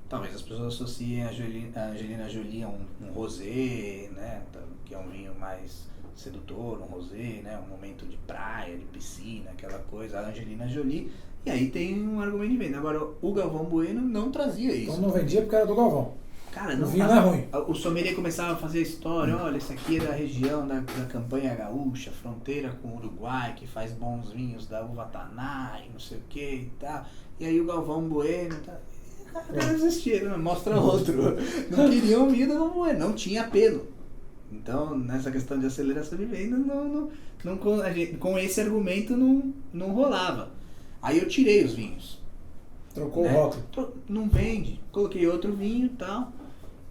Talvez as pessoas associem a Angelina Jolie a um rosé, né? Que é um vinho mais sedutor, um rosé, né? Um momento de praia, de piscina, aquela coisa, a Angelina Jolie, e aí tem um argumento de venda. Agora, o Galvão Bueno não trazia isso. Então não vendia porque era do Galvão. Cara, o vinho não é ruim. O sommelier começava a fazer a história, olha, esse aqui é da região da Campanha Gaúcha, fronteira com o Uruguai, que faz bons vinhos da uva Taná e não sei o que e tal. E aí o Galvão Bueno, tá? Cara, existia, mostra outro. Não queriam o vinho do Galvão Bueno, não tinha apelo. Então, nessa questão de aceleração de venda, com esse argumento não rolava. Aí eu tirei os vinhos. Trocou o rótulo. Não vende. Coloquei outro vinho e tal.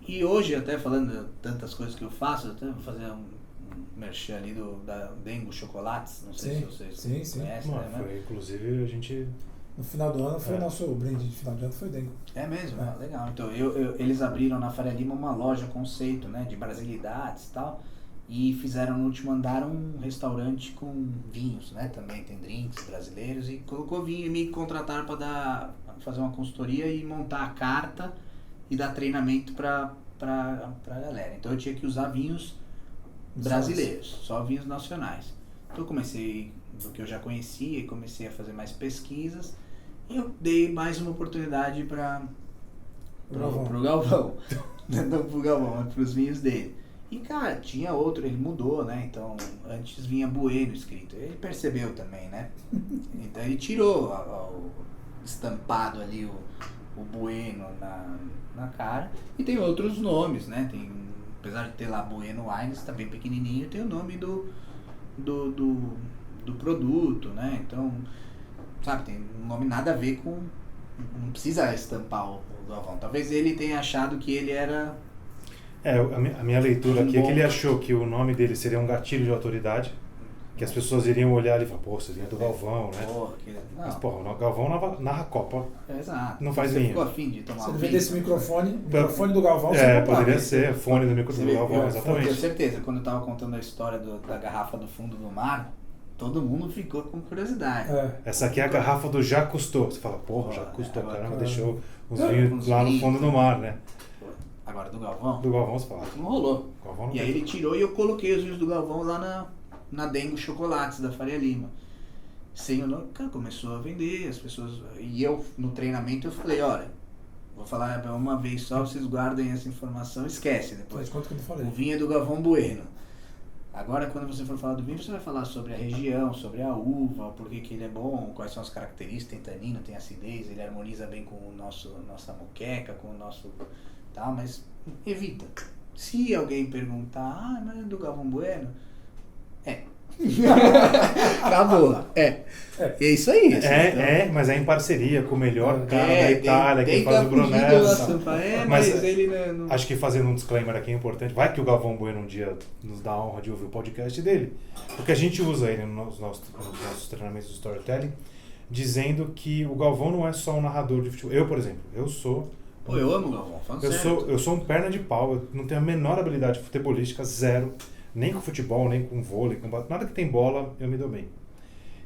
E hoje, até falando de tantas coisas que eu faço, até vou fazer um merchan ali da Dengo Chocolates, não sei se vocês conhecem. Né? Foi, inclusive, a gente... No final do ano foi o nosso brinde de final de ano, foi Dengo. É mesmo? Legal. Então, eles abriram na Faria Lima uma loja conceito, né, de brasilidades e tal, e fizeram no último andar um restaurante com vinhos, né, também tem drinks brasileiros, e colocou vinho e me contrataram para fazer uma consultoria e montar a carta e dar treinamento pra galera. Então eu tinha que usar vinhos brasileiros, só vinhos nacionais. Então eu comecei do que eu já conhecia e comecei a fazer mais pesquisas e eu dei mais uma oportunidade pro Galvão. Não pro Galvão, mas pros vinhos dele. E cara, tinha outro, ele mudou, né? Então antes vinha Bueno escrito. Ele percebeu também, né? Então ele tirou o estampado ali, o Bueno na cara. E tem outros nomes, né? Apesar de ter lá Bueno Wines, tá bem pequenininho, tem o nome do produto, né? Então, sabe, tem um nome nada a ver com... Não precisa estampar o Galvão. Talvez ele tenha achado que ele era... A minha leitura aqui é que ele achou que o nome dele seria um gatilho de autoridade, que as pessoas iriam olhar e falar, pô, você vinha do Galvão, né? Mas, porra, o Galvão narra Copa. Exato. Não faz vinho. vinho. Ficou afim de tomar vinho. Você desse microfone do Galvão, poderia ser, fone do microfone do Galvão, exatamente. Com certeza, quando eu tava contando a história da garrafa do fundo do mar, todo mundo ficou com curiosidade. Essa aqui é a garrafa do Já Custou. Você fala, porra, Já Custou, caramba, deixou os vinhos lá no fundo do mar, né? Agora do Galvão? Do Galvão você fala. Não rolou. Galvão aí ele tirou e eu coloquei os vinhos do Galvão lá na Dengo Chocolates da Faria Lima. Sem o nome, cara, começou a vender, as pessoas... E eu, no treinamento, eu falei, olha, vou falar uma vez só, vocês guardem essa informação, esquece depois. Quanto que eu falei? O vinho é do Galvão Bueno. Agora, quando você for falar do vinho, você vai falar sobre a região, sobre a uva, por que ele é bom, quais são as características, tem tanino, tem acidez, ele harmoniza bem com nossa moqueca, com o nosso... tal, mas evita. Se alguém perguntar, mas é do Galvão Bueno? Acabou. É isso aí. Mas é em parceria com o melhor cara da Itália, que faz o Brunello. Mas ele não... Acho que fazendo um disclaimer aqui é importante. Vai que o Galvão Bueno um dia nos dá a honra de ouvir o podcast dele. Porque a gente usa ele nos nossos treinamentos de storytelling, dizendo que o Galvão não é só um narrador de futebol. Eu, por exemplo, eu amo o Galvão, eu sou um perna de pau, eu não tenho a menor habilidade futebolística, zero. Nem com futebol, nem com vôlei, nada que tem bola, eu me dou bem.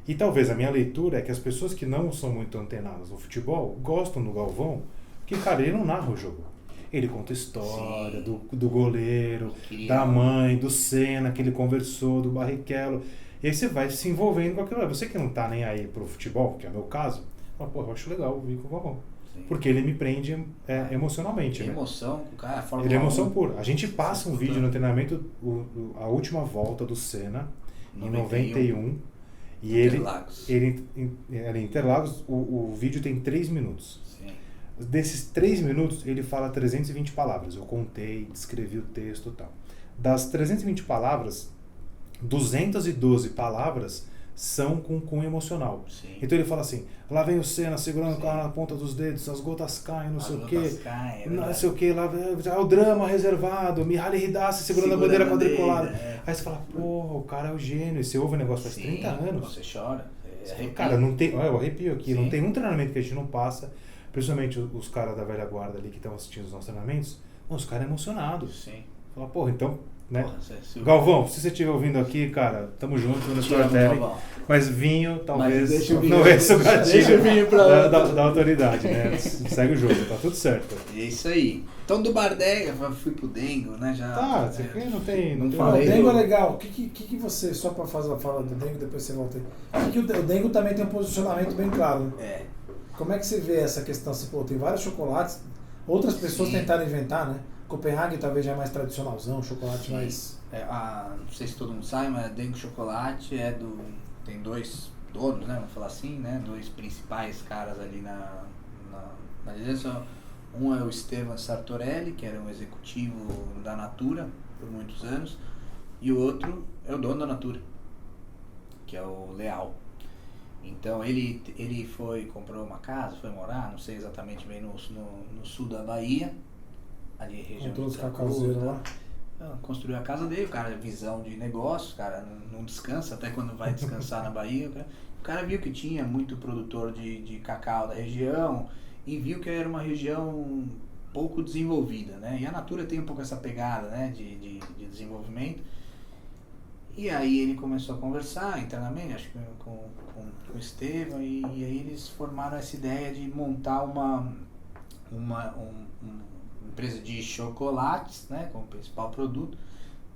E talvez a minha leitura é que as pessoas que não são muito antenadas no futebol gostam do Galvão, porque, cara, ele não narra o jogo. Ele conta história do goleiro, da mãe, do Senna, que ele conversou, do Barrichello. E aí você vai se envolvendo com aquilo. Você que não tá nem aí pro futebol, que é o meu caso, fala, pô, eu acho legal ouvir com o Galvão. Porque ele me prende emocionalmente. Emoção, o cara, a forma ele é emoção pura. A gente passa um vídeo no treinamento, a última volta do Senna, em 91. E ele Interlagos, o vídeo tem 3 minutos. Sim. Desses 3 minutos, ele fala 320 palavras. Eu contei, descrevi o texto e tal. Das 320 palavras, 212 palavras são com cunho emocional. Sim. Então ele fala assim, lá vem o Senna segurando o carro na ponta dos dedos, as gotas caem, não sei o que, não sei o que, lá é o drama reservado, Mihaly Hidassi segurando a bandeira quadriculada. Aí você fala, porra, o cara é o gênio, e você ouve o negócio faz 30 anos. Você chora. Cara, não tem, eu arrepio aqui, Sim. Não tem um treinamento que a gente não passa, principalmente os caras da velha guarda ali que estão assistindo os nossos treinamentos, os caras emocionados. Sim. Fala, porra, então... Né? Porra, Galvão, se você estiver ouvindo aqui, cara, tamo junto no storytelling, mas vinho talvez não é o gatilho da autoridade, né? Segue o jogo, tá tudo certo. É isso aí. Então do Bardega, fui pro Dengo, né? Já, você não tem. O Dengo é legal. O que você, só pra fazer a fala do Dengo, depois você volta aí. O Dengo também tem um posicionamento bem claro. Como é que você vê essa questão? Assim, pô, tem vários chocolates, outras pessoas tentaram inventar, né? Copenhague talvez já é mais tradicionalzão, chocolate mais... não sei se todo mundo sabe, mas Dengo Chocolate tem 2 donos, né? Vamos falar assim, né? 2 principais caras ali na liderança. Um é o Esteban Sartorelli, que era um executivo da Natura por muitos anos, e o outro é o dono da Natura, que é o Leal. Então ele comprou uma casa, foi morar, não sei exatamente bem no sul da Bahia. ali região Com todos de os cacauzeiros lá. Construiu a casa dele, o cara, visão de negócio, o cara não descansa, até quando vai descansar na Bahia. O cara viu que tinha muito produtor de cacau da região e viu que era uma região pouco desenvolvida, né? E a Natura tem um pouco essa pegada, né, de desenvolvimento. E aí ele começou a conversar internamente, acho que com o Estevam, e aí eles formaram essa ideia de montar uma empresa de chocolates, né, como principal produto,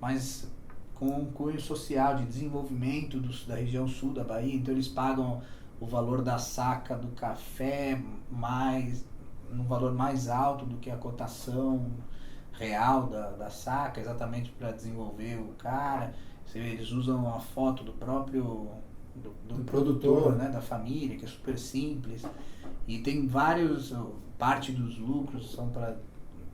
mas com cunho social de desenvolvimento da região sul da Bahia. Então eles pagam o valor da saca do café num valor mais alto do que a cotação real da saca, exatamente para desenvolver o cara. Eles usam a foto do próprio do produtor, né, da família, que é super simples, e tem parte dos lucros são para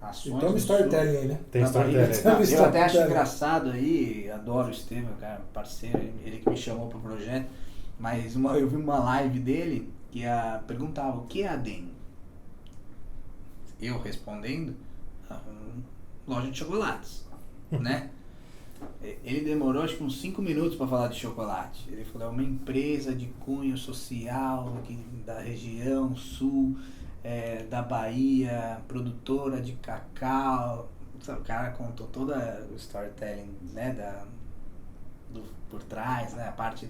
ações. Então storytelling aí, né? Tem storytelling. Eu até acho engraçado aí, adoro o Estevam, cara, parceiro, ele que me chamou pro projeto, mas eu vi uma live dele que perguntava o que é a Dengo. Eu respondendo, loja de chocolates, né? Ele demorou acho que uns 5 minutos para falar de chocolate. Ele falou, é uma empresa de cunho social da região sul, da Bahia, produtora de cacau. O cara contou todo o storytelling, né, por trás, né, a parte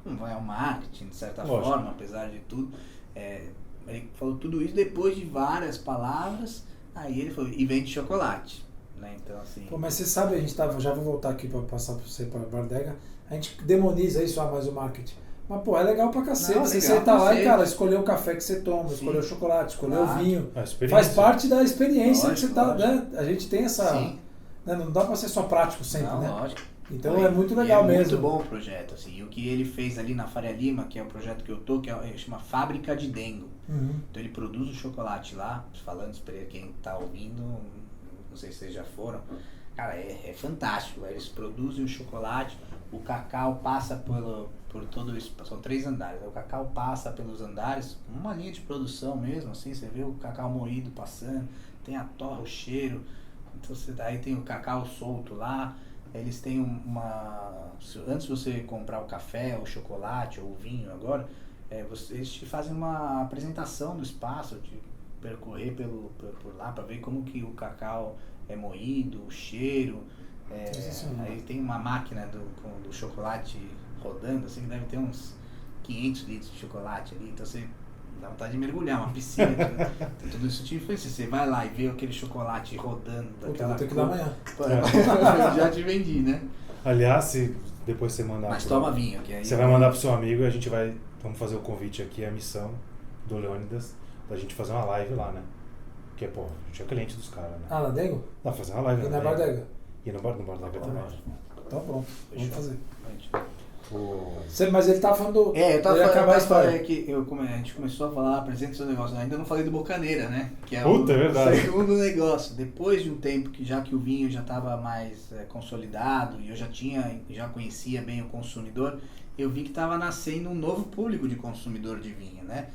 como é o marketing, de certa forma, apesar de tudo. Ele falou tudo isso depois de várias palavras. Aí ele falou, e vende chocolate. Né? Então, assim... Pô, mas você sabe, a gente já vou voltar aqui para passar para você para Bardega, a gente demoniza isso, mais o marketing. Mas, pô, é legal pra cacete. Você senta lá e, cara, escolher o café que você toma, escolher o chocolate, escolher o vinho. Faz parte da experiência que você tá, né? A gente tem essa... Né? Não dá pra ser só prático sempre, né? Lógico. Então é muito legal mesmo. É muito bom o projeto, assim. E o que ele fez ali na Faria Lima, que é o projeto que eu tô, chama Fábrica de Dengo. Então ele produz o chocolate lá, falando para quem tá ouvindo, não sei se vocês já foram. Cara, é fantástico. Eles produzem o chocolate, o cacau passa por todo isso. São 3 andares. O cacau passa pelos andares, uma linha de produção mesmo, assim. Você vê o cacau moído passando, tem a torra, o cheiro. Então aí tem o cacau solto lá. Eles têm antes de você comprar o café, o chocolate ou o vinho agora, eles te fazem uma apresentação do espaço, de percorrer por lá para ver como que o cacau é moído, o cheiro. Aí tem uma máquina do chocolate rodando, assim, que deve ter uns 500 litros de chocolate ali, então você dá vontade de mergulhar, uma piscina. Tem tudo isso te influencia. Você vai lá e vê aquele chocolate rodando daquela cor. Tem que dar amanhã. Já te vendi, né? Aliás, se depois você mandar... Mas toma vinho. Que aí você vai mandar pro seu amigo e a gente vamos fazer o convite aqui, a missão do Leônidas, da gente fazer uma live lá, né? Porque, pô, a gente é cliente dos caras, né? Ah, na Dengo? Dá pra fazer uma live e na Bardega? E no Bardega também. Então pronto, vamos fazer. O... Mas ele tava falando eu tava falando acabar a história. Que a gente começou a falar, apresenta o seu negócio, ainda não falei do Bocaneira, né? Que é Puta, é verdade. O segundo negócio. Depois de um tempo que o vinho já estava mais consolidado e eu já conhecia bem o consumidor, eu vi que estava nascendo um novo público de consumidor de vinho, né?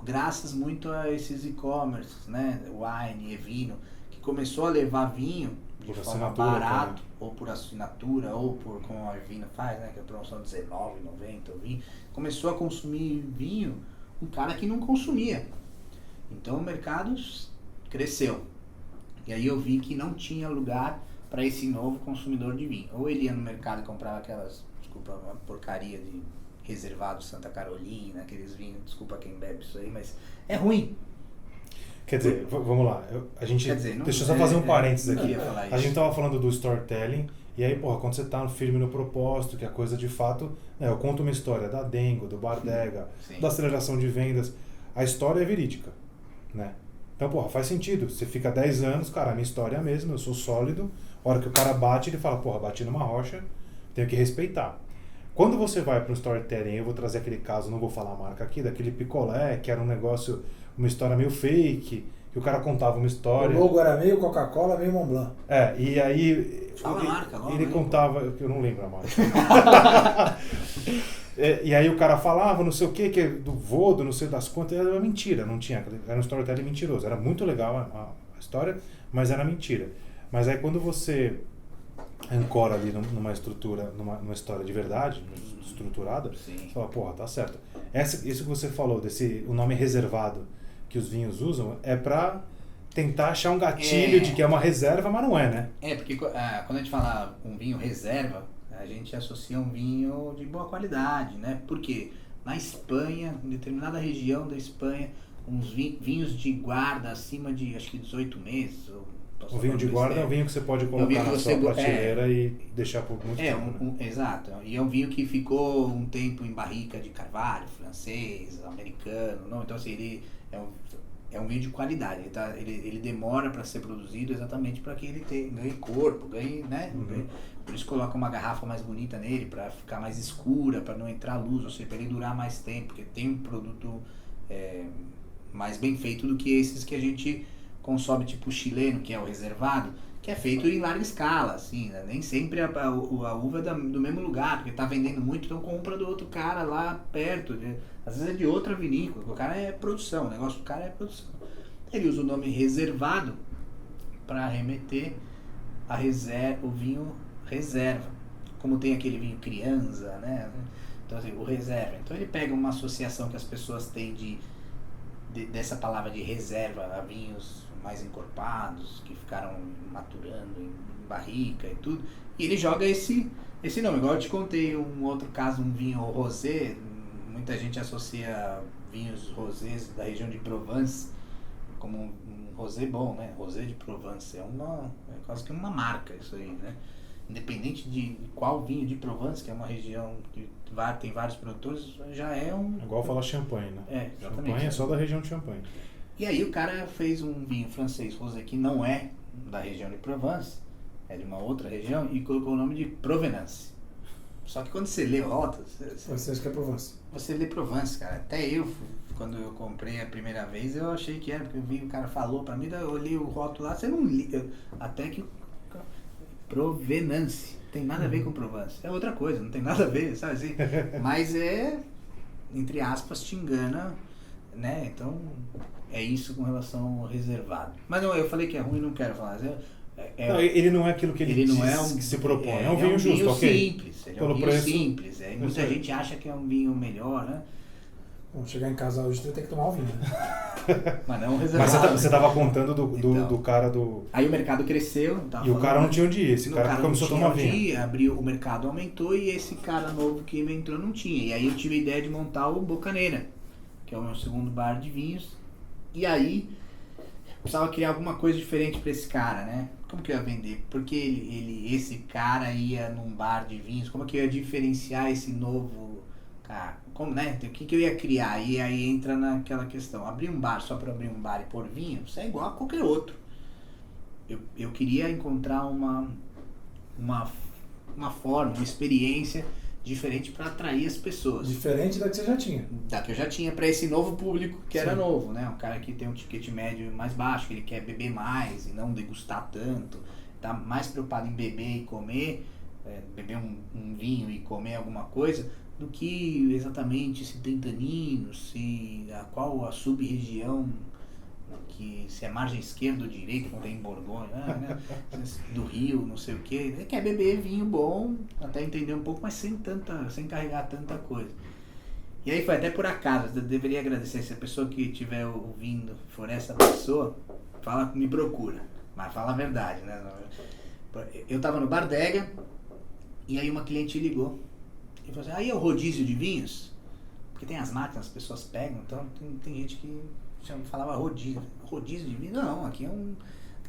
Graças muito a esses e-commerces, né? Wine, Evino, que começou a levar vinho de forma barato, ou por assinatura, ou por como a Evino faz, né? Que é a promoção de R$19,90 o vinho. Começou a consumir vinho um cara que não consumia. Então o mercado cresceu. E aí eu vi que não tinha lugar para esse novo consumidor de vinho. Ou ele ia no mercado e comprava uma porcaria de reservado Santa Carolina, aqueles vinhos, desculpa quem bebe isso aí, mas é ruim. Quer dizer, vamos lá, deixa eu só fazer um parênteses aqui. A gente tava falando do storytelling, e aí, porra, quando você tá firme no propósito, que a coisa de fato, eu conto uma história da Dengo, do Bardega, da aceleração de vendas, a história é verídica, né? Então, porra, faz sentido, você fica 10 anos, cara, a minha história é a mesma, eu sou sólido, a hora que o cara bate, ele fala, porra, bati numa rocha, tenho que respeitar. Quando você vai para o storytelling, eu vou trazer aquele caso, não vou falar a marca aqui, daquele picolé, que era um negócio, uma história meio fake, que o cara contava uma história. O logo era meio Coca-Cola, meio Mont Blanc. E aí... Fala a marca logo. Ele contava, eu não lembro a marca. E aí o cara falava, não sei o que é do Vodo, não sei das quantas, era mentira, não tinha, era um storytelling mentiroso. Era muito legal a história, mas era mentira. Mas aí quando você ancora ali numa estrutura, numa história de verdade, estruturada, Sim. você fala, porra, tá certo. Isso que você falou, o nome reservado que os vinhos usam, é pra tentar achar um gatilho de que é uma reserva, mas não é, né? Porque quando a gente fala um vinho reserva, a gente associa um vinho de boa qualidade, né? Porque na Espanha, em determinada região da Espanha, uns vinhos de guarda acima de, acho que 18 meses. O vinho de guarda é um vinho que você pode colocar na sua prateleira e deixar por muito tempo. Exato. E é um vinho que ficou um tempo em barrica de carvalho, francês, americano. Não? Então, assim, ele é um vinho de qualidade. Ele demora para ser produzido exatamente para que ele ganhe corpo, ganhe, né? Uhum. Por isso coloca uma garrafa mais bonita nele, para ficar mais escura, para não entrar luz, ou seja, para ele durar mais tempo, porque tem um produto mais bem feito do que esses que a gente consome, tipo o chileno, que é o reservado, que é feito em larga escala, assim, né? Nem sempre a uva é do mesmo lugar, porque tá vendendo muito, então compra do outro cara lá perto, às vezes é de outra vinícola, o cara é produção, o negócio do cara é produção. Ele usa o nome reservado para remeter o vinho reserva, como tem aquele vinho criança, né? Então, assim, o reserva. Então ele pega uma associação que as pessoas têm dessa palavra de reserva a vinhos mais encorpados, que ficaram maturando em barrica e tudo, e ele joga esse nome. Igual eu te contei um outro caso, um vinho rosé, muita gente associa vinhos rosés da região de Provence como um rosé bom, né? Rosé de Provence é quase que uma marca isso aí, né? Independente de qual vinho de Provence, que é uma região que tem vários produtores, já é um... Igual falar champanhe, né? Exatamente. Champanhe é só da região de Champanhe. E aí o cara fez um vinho francês rosé que não é da região de Provence, é de uma outra região, e colocou o nome de Provenance. Só que quando você lê o rótulo... Você acha que é Provence? Você lê Provence, cara. Até eu, quando eu comprei a primeira vez, eu achei que era, porque eu vi, o cara falou pra mim, eu olhei o rótulo lá, você não liga. Até que... Provenance. Tem nada a ver com Provence. É outra coisa, não tem nada a ver, sabe assim? Mas entre aspas, te engana, né? Então, é isso com relação ao reservado. Mas não, eu falei que é ruim, não quero falar. Não, ele não é aquilo que ele diz, não é que se propõe. É um vinho vinho justo, ok? Simples. Ele é Pelo um vinho preço, simples. Muita gente acha que é um vinho melhor, né? Bom, chegar em casa hoje, você tem que tomar um vinho, né? Mas não reservado. Mas você tava contando do cara do... Aí o mercado cresceu. E o cara não tinha onde ir. Esse cara começou a tomar vinho. Abriu, o mercado aumentou e esse cara novo que entrou não tinha. E aí eu tive a ideia de montar o Bocaneira, que é o meu segundo bar de vinhos. E aí eu precisava criar alguma coisa diferente para esse cara, né? Como que eu ia vender? Porque esse cara ia num bar de vinhos, como que eu ia diferenciar esse novo cara? Como, né? O que eu ia criar? E aí entra naquela questão. Abrir um bar só para abrir um bar e pôr vinho, isso é igual a qualquer outro. Eu queria encontrar uma forma, uma experiência diferente para atrair as pessoas. Diferente da que você já tinha. Da que eu já tinha para esse novo público que Sim. era novo, né? Um cara que tem um ticket médio mais baixo, que ele quer beber mais e não degustar tanto, tá mais preocupado em beber e comer, beber um vinho e comer alguma coisa, do que exatamente se tem taninos, qual a sub-região, se é margem esquerda ou direita, como tem em Borgonha, né? Do Rio, não sei o que. Ele quer beber vinho bom, até entender um pouco, mas sem carregar tanta coisa. E aí foi até por acaso, eu deveria agradecer, se a pessoa que estiver ouvindo for essa pessoa, me procura, mas fala a verdade, né? Eu tava no Bardega, e aí uma cliente ligou, e falou assim, aí é o rodízio de vinhos? Porque tem as máquinas, as pessoas pegam, então tem gente que falava rodízio de vinho. Não, aqui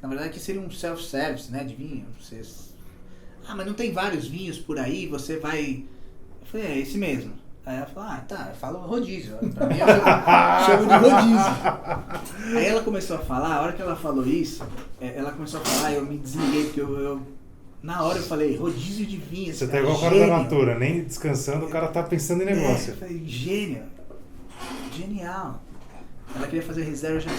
na verdade aqui seria um self-service, né, de vinho. Mas não tem vários vinhos por aí, você vai... Eu falei, é esse mesmo. Aí ela falou, tá, eu falo rodízio. Pra mim eu chamo de rodízio. Aí ela começou a falar, a hora que ela falou isso, ela começou a falar, eu me desliguei, porque na hora eu falei, rodízio de vinho. Você tá igual o cara da Natura, nem descansando, o cara tá pensando em negócio. Eu falei, genial. Ela queria fazer reserva, eu já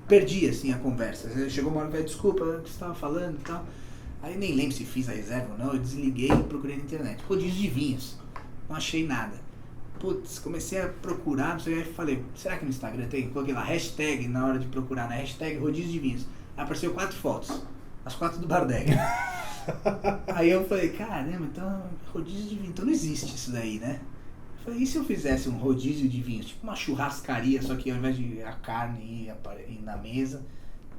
perdi assim a conversa. Chegou uma hora e falei, desculpa, o que você estava falando e tal. Aí nem lembro se fiz a reserva ou não, eu desliguei e procurei na internet. Rodízio de vinhos. Não achei nada. Putz, comecei a procurar, não sei o que, falei, será que no Instagram tem? Coloquei lá, hashtag na hora de procurar, né? Hashtag rodízio de vinhos. Apareceu 4 fotos. As 4 do Bardec. Aí eu falei, caramba, então rodízio de vinho, então não existe isso daí, né? Eu falei, e se eu fizesse um rodízio de vinhos, tipo uma churrascaria, só que ao invés de a carne ir na mesa,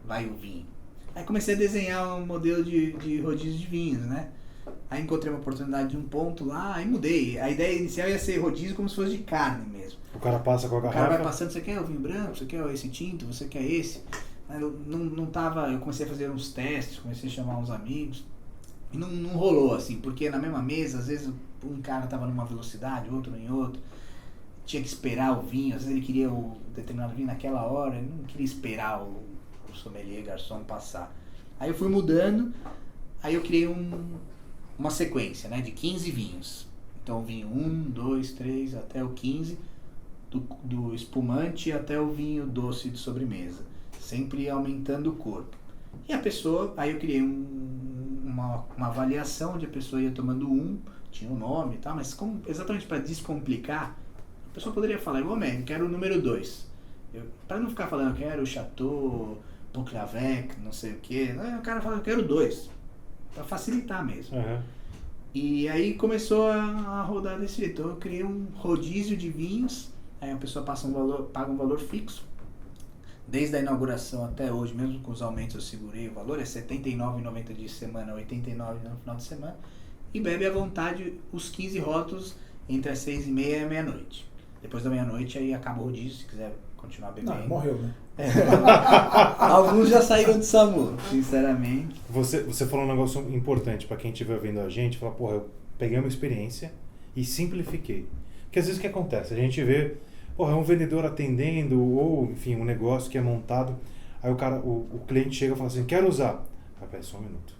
vai o vinho. Aí comecei a desenhar um modelo de rodízio de vinhos, né? Aí encontrei uma oportunidade de um ponto lá, aí mudei. A ideia inicial ia ser rodízio como se fosse de carne mesmo. O cara passa com a garrafa. O cara vai passando, você quer o vinho branco, você quer esse tinto, você quer esse. Não tava, eu comecei a fazer uns testes, comecei a chamar uns amigos. E não rolou assim, porque na mesma mesa, às vezes um cara tava numa velocidade, outro em outro. Tinha que esperar o vinho, às vezes ele queria o determinado vinho naquela hora, ele não queria esperar o sommelier, garçom passar. Aí eu fui mudando, aí eu criei uma sequência, né, de 15 vinhos. Então vinho 1, 2, 3 até o 15, do espumante até o vinho doce de sobremesa, sempre aumentando o corpo. E a pessoa, aí eu criei uma avaliação onde a pessoa ia tomando tinha um nome e tal, mas exatamente para descomplicar, a pessoa poderia falar, igual eu quero o número 2. Para não ficar falando, eu quero o Chateau Poclavec, não sei o que, o cara fala, eu quero 2. Para facilitar mesmo. Uhum. E aí começou a rodar desse jeito. Então eu criei um rodízio de vinhos, aí a pessoa paga um valor fixo. Desde a inauguração até hoje, mesmo com os aumentos eu segurei o valor, é R$ 79,90 de semana, R$ 89,00 no final de semana. E bebe à vontade os 15 rótulos entre as 6h30 e a meia-noite. Depois da meia-noite aí acaba o rodízio, se quiser continuar bebendo. Não, morreu, né? Alguns já saíram do SAMU, sinceramente. Você falou um negócio importante para quem estiver vendo a gente, falar, porra, eu peguei uma experiência e simplifiquei. Porque às vezes o que acontece? A gente vê, porra, é um vendedor atendendo, ou enfim, um negócio que é montado, aí o cliente chega e fala assim, quero usar. Pera só um minuto,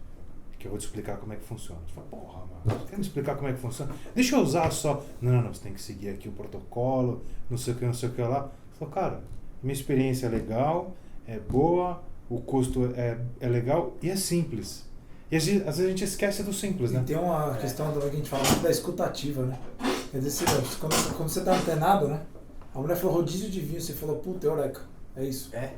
que eu vou te explicar como é que funciona. Você fala, porra, mano, quer me explicar como é que funciona? Deixa eu usar só. Não, você tem que seguir aqui o protocolo, não sei o que lá. Você fala, cara, minha experiência é legal, é boa, o custo é legal e é simples. E às vezes a gente esquece do simples, né? E tem uma questão também que a gente fala muito da escutativa, né? Quer dizer, quando você tá antenado, né? A mulher falou rodízio de vinho, você falou, puta, eureka, é isso. É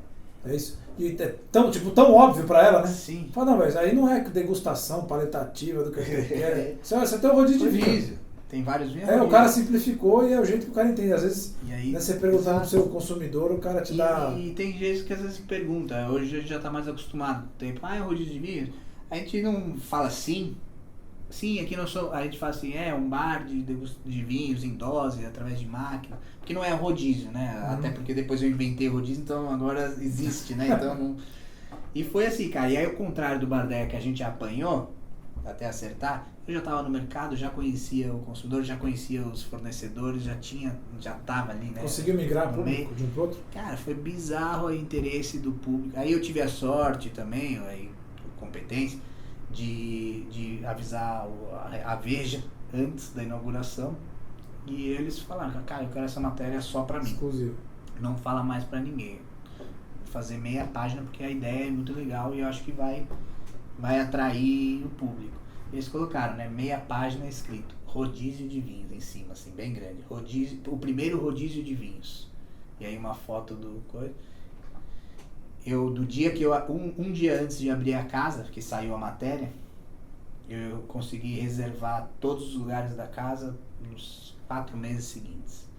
isso. E é tão óbvio pra ela, né? Sim. Fala, não, mas aí não é degustação paletativa do que você quer. Você tem um rodízio de vinho. Tem vários vinhos. O cara simplificou e é o jeito que o cara entende. Às vezes, aí, você perguntar pro seu consumidor, o cara te dá... E tem gente que às vezes pergunta, hoje a gente já tá mais acostumado. É um rodízio de vinho? A gente não fala sim. Sim, aqui nós somos, a gente fala assim, um bar de vinhos em dose, através de máquina. Porque não é rodízio, né? Até porque depois eu inventei rodízio, então agora existe, né? Então não... E foi assim, cara. E aí, ao contrário do Bardec que a gente apanhou, até acertar, eu já estava no mercado, já conhecia o consumidor, já conhecia os fornecedores, já estava ali, né? Conseguiu migrar público de um pro outro? Cara, foi bizarro o interesse do público. Aí eu tive a sorte também, competência, de avisar a Veja antes da inauguração. E eles falaram, cara, eu quero essa matéria só pra mim. Exclusivo. Não fala mais pra ninguém. Vou fazer meia página porque a ideia é muito legal e eu acho que vai atrair o público. Eles colocaram, né, meia página escrito rodízio de vinhos em cima, assim, bem grande. O primeiro rodízio de vinhos. E aí uma foto do coisa. Do dia que um dia antes de abrir a casa, que saiu a matéria, eu consegui reservar todos os lugares da casa nos 4 meses seguintes.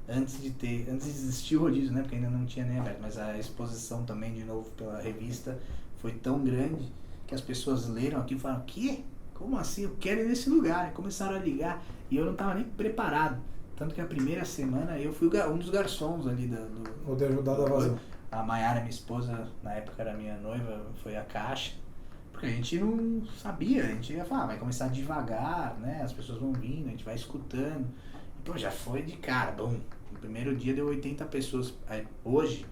Antes de existir o rodízio, né, porque ainda não tinha nem aberto, mas a exposição também, de novo, pela revista, foi tão grande que as pessoas leram aqui e falaram, quê? Como assim? Eu quero ir nesse lugar. E começaram a ligar e eu não estava nem preparado. Tanto que a primeira semana eu fui um dos garçons ali Ou de ajudar da vazão. A Maiara, minha esposa, na época era minha noiva, foi a caixa. Porque a gente não sabia, a gente ia falar, vai começar devagar, né? As pessoas vão vindo, a gente vai escutando. E, pô, já foi de cara, bom. No primeiro dia deu 80 pessoas. Aí, hoje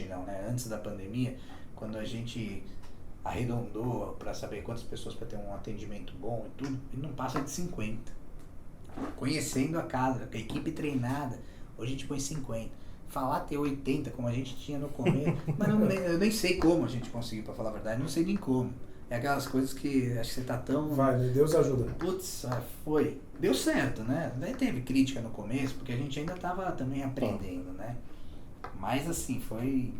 não, né? Antes da pandemia, quando a gente arredondou para saber quantas pessoas para ter um atendimento bom e tudo, e não passa de 50. Conhecendo a casa, com a equipe treinada, hoje a gente põe 50. Falar ter 80 como a gente tinha no começo, mas eu nem sei como a gente conseguiu, para falar a verdade, não sei nem como. É aquelas coisas que acho que você tá tão... Vai, Deus ajuda. Putz, foi. Deu certo, né? Daí teve crítica no começo, porque a gente ainda tava também aprendendo, né? Mas assim, foi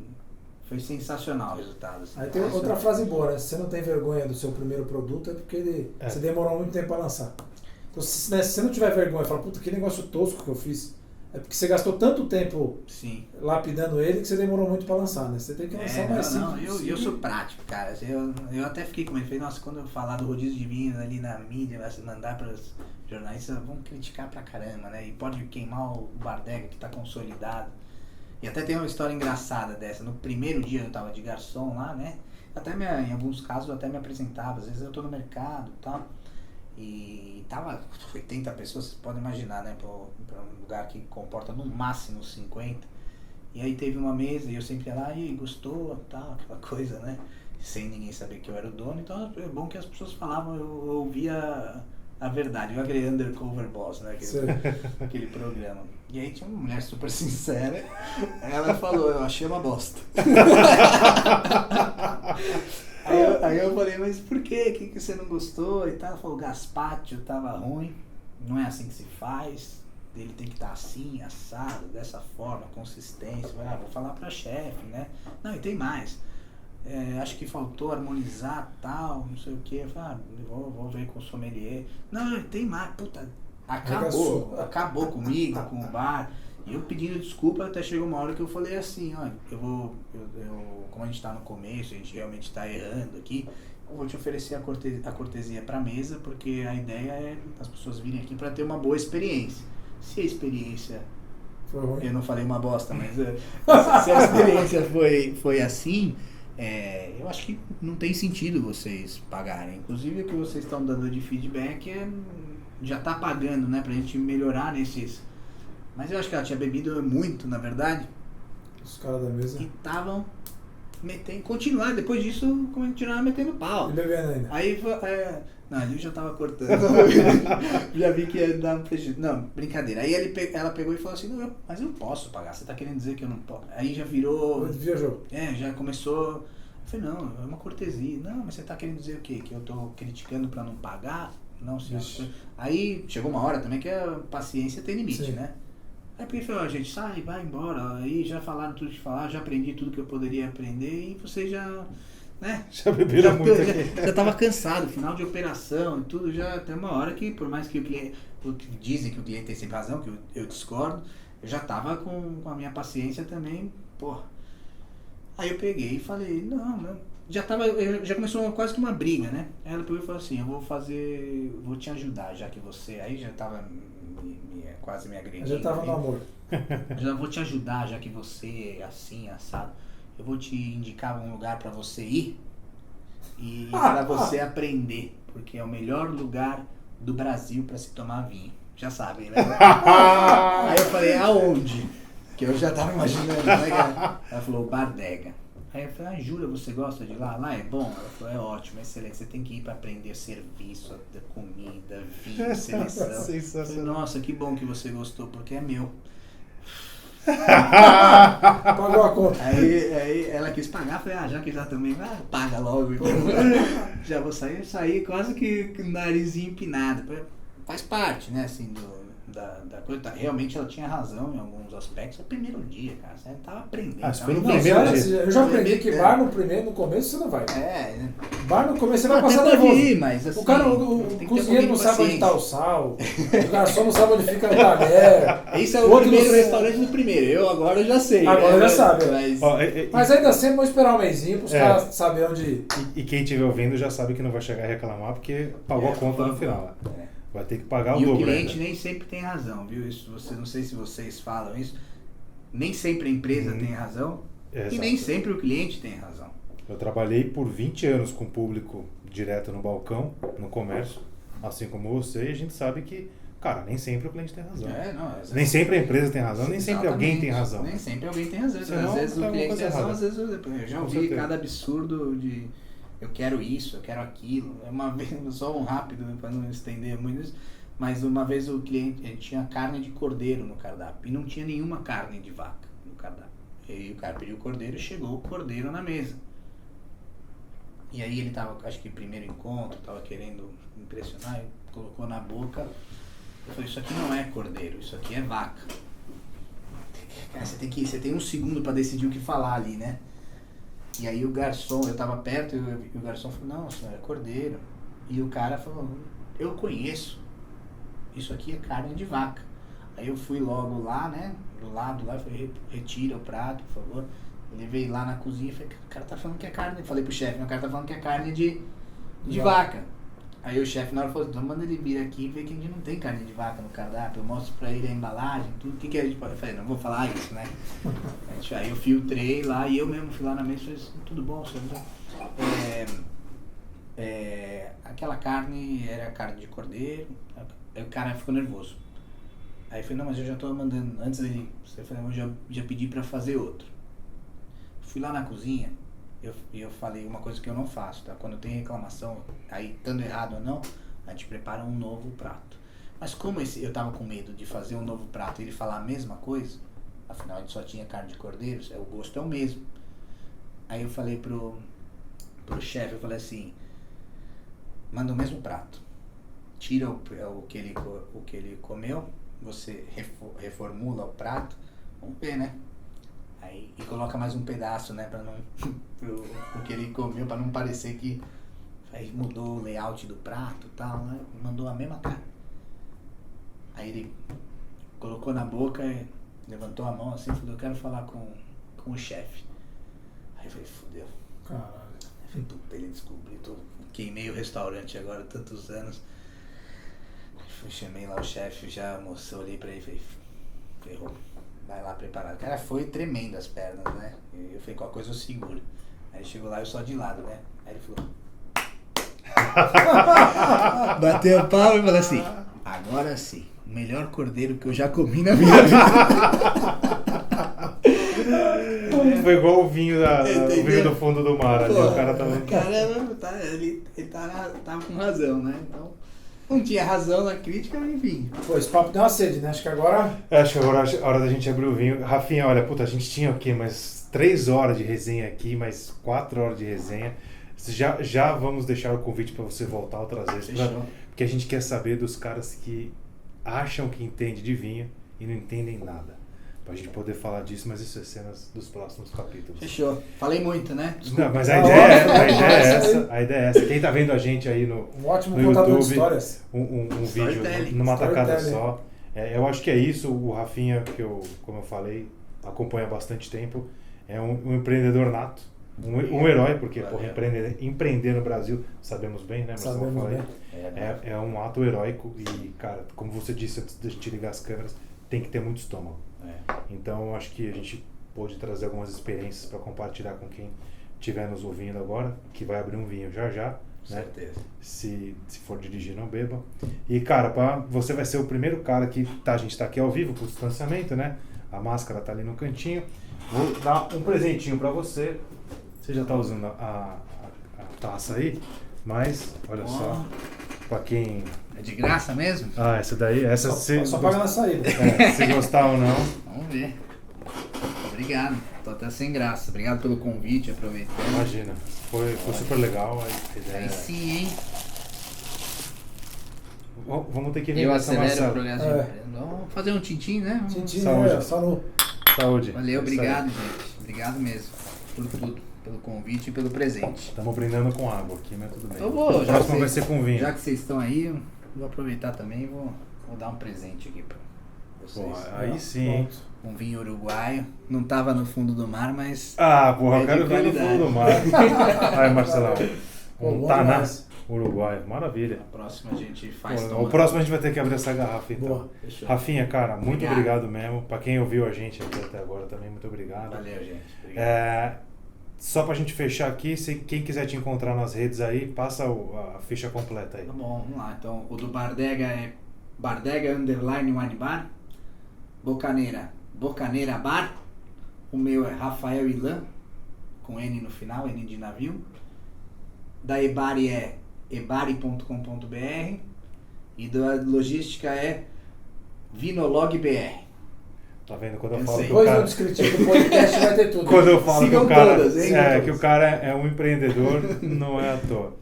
Foi sensacional o resultado. Assim. Aí tem outra frase boa, né? Se você não tem vergonha do seu primeiro produto, é porque você demorou muito tempo para lançar. Então, se você não tiver vergonha e falar, puta, que negócio tosco que eu fiz, é porque você gastou tanto tempo lapidando ele que você demorou muito para lançar, né? Você tem que lançar mais simples. Eu sou prático, cara. Eu até fiquei com ele. Falei, nossa, quando eu falar do rodízio de vinho ali na mídia, mandar para os jornalistas, vão criticar pra caramba, né? E pode queimar o Bardega que tá consolidado. E até tem uma história engraçada dessa. No primeiro dia eu tava de garçom lá, né? Até em alguns casos eu até me apresentava. Às vezes eu tô no mercado e tal. E tava 80 pessoas, vocês podem imaginar, né? Pra um lugar que comporta no máximo 50. E aí teve uma mesa e eu sempre ia lá, e gostou, tal, aquela coisa, né? Sem ninguém saber que eu era o dono. Então é bom que as pessoas falavam, eu ouvia a verdade, eu aquele Undercover Boss, né? Aquele programa. E aí tinha uma mulher super sincera, ela falou, eu achei uma bosta. aí eu falei, mas por quê? O que você não gostou? E tal. Ela falou, o gazpacho tava ruim, não é assim que se faz, ele tem que estar assim, assado, dessa forma, consistência. Eu falei, vou falar pra chefe, né? Não, e tem mais. Acho que faltou harmonizar tal, não sei o que. Eu falei, vou ver com o sommelier. Não, tem mais, puta, acabou comigo, com o bar. E eu pedindo desculpa, até chegou uma hora que eu falei assim, olha, como a gente tá no começo, a gente realmente tá errando aqui, eu vou te oferecer a cortesia pra mesa, porque a ideia é as pessoas virem aqui pra ter uma boa experiência. Se a experiência... Eu não falei uma bosta, mas se a experiência foi assim... eu acho que não tem sentido vocês pagarem. Inclusive o que vocês estão dando de feedback já tá pagando, né? Pra gente melhorar nesses... Mas eu acho que ela tinha bebido muito, na verdade. Os caras da mesa. E estavam continuar, depois disso, continuaram metendo pau. E bebendo ainda. Aí, não, ali eu já tava cortando. Já vi que ia dar um prejuízo. Não, brincadeira. Aí ela pegou e falou assim, não, mas eu posso pagar, você tá querendo dizer que eu não posso. Aí já virou... Viajou. Já começou... Eu falei, não, é uma cortesia. Não, mas você tá querendo dizer o quê? Que eu tô criticando pra não pagar? Não, senhor. Aí chegou uma hora também que a paciência tem limite, né? Aí porque falou, gente, sai, vai embora. Aí já falaram tudo que falar, já aprendi tudo que eu poderia aprender e você já... né? Já beberam muito aqui. Já tava cansado, final de operação e tudo, já tem uma hora que, por mais que o cliente... Dizem que o cliente tem sempre razão, que eu discordo, eu já tava com a minha paciência também, porra. Aí eu peguei e falei, não, já começou quase que uma briga, né? Aí ela pegou e falou assim, vou te ajudar, já que você... Aí já tava quase me agredindo. Já tava no amor. Já vou te ajudar, já que você é assim, assado. Eu vou te indicar um lugar pra você ir e pra você aprender, porque é o melhor lugar do Brasil pra se tomar vinho. Já sabem, né? Aí eu falei, aonde? Que eu já tava imaginando, né, cara? Ela falou, Bardega. Aí eu falei, jura, você gosta de lá? Lá é bom? Ela falou, é ótimo, excelente. Você tem que ir para aprender serviço, comida, vinho, seleção. Sensacional. Falei, nossa, que bom que você gostou, porque é meu. Pagou a conta. Aí ela quis pagar, falei, já que já também, paga logo. Já vou sair quase que com o narizinho empinado. Faz parte, né, assim, da coisa. Realmente ela tinha razão em alguns aspectos. É o primeiro dia, cara. Você tava aprendendo. Foi no primeiro dia. Eu já aprendi que bar no começo você não vai. Né? Bar no começo você vai passar nervoso. Mas, assim, o cozinheiro não sabe onde tá o sal. O garçom não sabe onde fica o talher. Esse é o primeiro restaurante do primeiro. Eu já sei. Agora já sabe. Mas ainda assim, vou esperar um mêsinho pros caras saberem onde ir. E quem estiver ouvindo já sabe que não vai chegar a reclamar porque pagou a conta no final. Vai ter que pagar o dobro. E o cliente nem sempre tem razão, viu? Isso, não sei se vocês falam isso. Nem sempre a empresa tem razão e nem sempre o cliente tem razão. Eu trabalhei por 20 anos com público direto no balcão, no comércio, assim como você, e a gente sabe que, cara, nem sempre o cliente tem razão. Nem sempre a empresa tem razão, nem sempre alguém tem razão. Nem sempre alguém tem razão. Às vezes o cliente tem razão, às vezes eu já ouvi cada absurdo de... Eu quero isso, eu quero aquilo. Uma vez, só um rápido, para não estender muito isso, mas uma vez o cliente tinha carne de cordeiro no cardápio e não tinha nenhuma carne de vaca no cardápio. E aí o cara pediu o cordeiro e chegou o cordeiro na mesa. E aí ele tava, acho que primeiro encontro, tava querendo impressionar, colocou na boca. Eu falei, isso aqui não é cordeiro, isso aqui é vaca. Cara, você tem um segundo para decidir o que falar ali, né? E aí o garçom, eu tava perto e o garçom falou, não, senhor, é cordeiro. E o cara falou, eu conheço, isso aqui é carne de vaca. Aí eu fui logo lá, né, do lado lá, falei, retira o prato, por favor. Levei lá na cozinha e falei, o cara tá falando que é carne, falei pro chefe, o cara tá falando que é carne de vaca. Aí o chefe na hora falou, então manda ele vir aqui e ver que a gente não tem carne de vaca no cardápio, eu mostro pra ele a embalagem, tudo, o que a gente pode. Eu falei, não vou falar isso, né? Aí eu filtrei lá e eu mesmo fui lá na mesa e falei, tudo bom, senhor? Aquela carne era carne de cordeiro, aí o cara ficou nervoso. Aí eu falei, não, mas eu já tô mandando, antes dele, eu falei, eu já pedi pra fazer outro. Fui lá na cozinha, eu falei uma coisa que eu não faço, tá? Quando tem reclamação, aí estando errado ou não, a gente prepara um novo prato. Mas como eu tava com medo de fazer um novo prato e ele falar a mesma coisa, afinal a gente só tinha carne de cordeiro, o gosto é o mesmo. Aí eu falei pro chefe, eu falei assim, manda o mesmo prato, tira o que ele comeu, você reformula o prato, vamos ver, né? Aí, e coloca mais um pedaço, né, pra não, o que ele comeu, pra não parecer que... Aí mudou o layout do prato e tal, né, mandou a mesma carne. Aí ele colocou na boca, levantou a mão assim, falou, eu quero falar com o chefe. Aí eu falei, fudeu. Caralho. Eu falei, puta, ele descobriu, queimei o restaurante agora, tantos anos. Aí chamei lá o chefe, já almoçou, olhei pra ele e falei, ferrou. Vai lá preparado. O cara foi tremendo as pernas, né? Eu falei, qualquer coisa eu seguro. Aí chegou lá, eu só de lado, né? Aí ele falou... Bateu a palma e falou assim, agora sim, o melhor cordeiro que eu já comi na minha vida. Foi igual o vinho do fundo do mar ali. O cara tava... ele tava com razão, né? Então... Não tinha razão na crítica, enfim. Pô, esse papo deu uma sede, né? Acho que agora... Acho que agora é a hora da gente abrir o vinho. Rafinha, olha, puta, a gente tinha o quê? Mais 3 horas de resenha aqui, mais 4 horas de resenha. Já vamos deixar o convite para você voltar outras vezes. Porque a gente quer saber dos caras que acham que entendem de vinho e não entendem nada. Pra gente poder falar disso, mas isso é cenas dos próximos capítulos. Fechou. Falei muito, né? Desculpa. Não, mas a ideia é essa. Quem tá vendo a gente aí no ótimo no contador YouTube, de histórias. Um vídeo numa tacada só. Eu acho que é isso. O Rafinha, que como eu falei, acompanha há bastante tempo, é um empreendedor nato. Um herói, porque empreender no Brasil, sabemos bem, né? Mas como eu falei, é um ato heróico e, cara, como você disse antes de te ligar as câmeras, tem que ter muito estômago. Então, acho que a gente pôde trazer algumas experiências para compartilhar com quem estiver nos ouvindo agora, que vai abrir um vinho já, né? Certeza. Se for dirigir, não beba. E, cara, você vai ser o primeiro cara que a gente tá aqui ao vivo, com o distanciamento, né? A máscara tá ali no cantinho. Vou dar um presentinho para você. Você já tá usando a taça aí, mas, olha só, para quem... É de graça mesmo? Essa daí, só paga na saída. Se gostar ou não. Vamos ver. Obrigado. Tô até sem graça. Obrigado pelo convite, aproveitando. Imagina. Foi super legal a ideia. Aí sim, hein? Vamos ter que ver Eu essa acelero o progresso. Vamos fazer um tintim, né? Tintim, Saúde. Saúde. Valeu, obrigado, gente. Obrigado mesmo. Por tudo. Pelo convite e pelo presente. Estamos brindando com água aqui, mas tudo bem. Eu vou, o próximo vai ser com vinho. Já que vocês estão aí, eu vou aproveitar também e vou dar um presente aqui pra vocês. Pô, aí sim. Um vinho uruguaio. Não tava no fundo do mar, mas... Porra, eu quero ver no fundo do mar. Aí, Marcelão. Taná, Uruguai. Maravilha. A próxima a gente faz... O próximo a gente vai ter que abrir essa garrafa, então. Boa. Rafinha, cara, muito obrigado mesmo. Pra quem ouviu a gente aqui até agora também, muito obrigado. Valeu, gente. Obrigado. Só pra gente fechar aqui, quem quiser te encontrar nas redes aí, passa a ficha completa aí. Tá bom, vamos lá. Então, o do Bardega é Bardega _ Wine Bar, Bocaneira Bar. O meu é Rafael Ilan, com N no final, N de navio. Da Ebari é ebari.com.br e da logística é Vinolog BR. Tá vendo? Quando eu falo que o Depois cara... no descritivo do podcast vai ter tudo. Quando eu falo Sigam que o cara, todas, hein? que o cara é um empreendedor, não é à toa.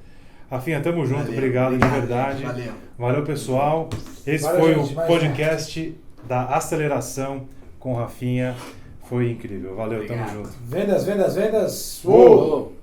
Rafinha, tamo junto, Valeu, obrigado de verdade. Gente, valeu, pessoal. Esse foi o podcast da Aceleração com Rafinha. Foi incrível. Valeu, Obrigado. tamo junto. Vendas. Uou!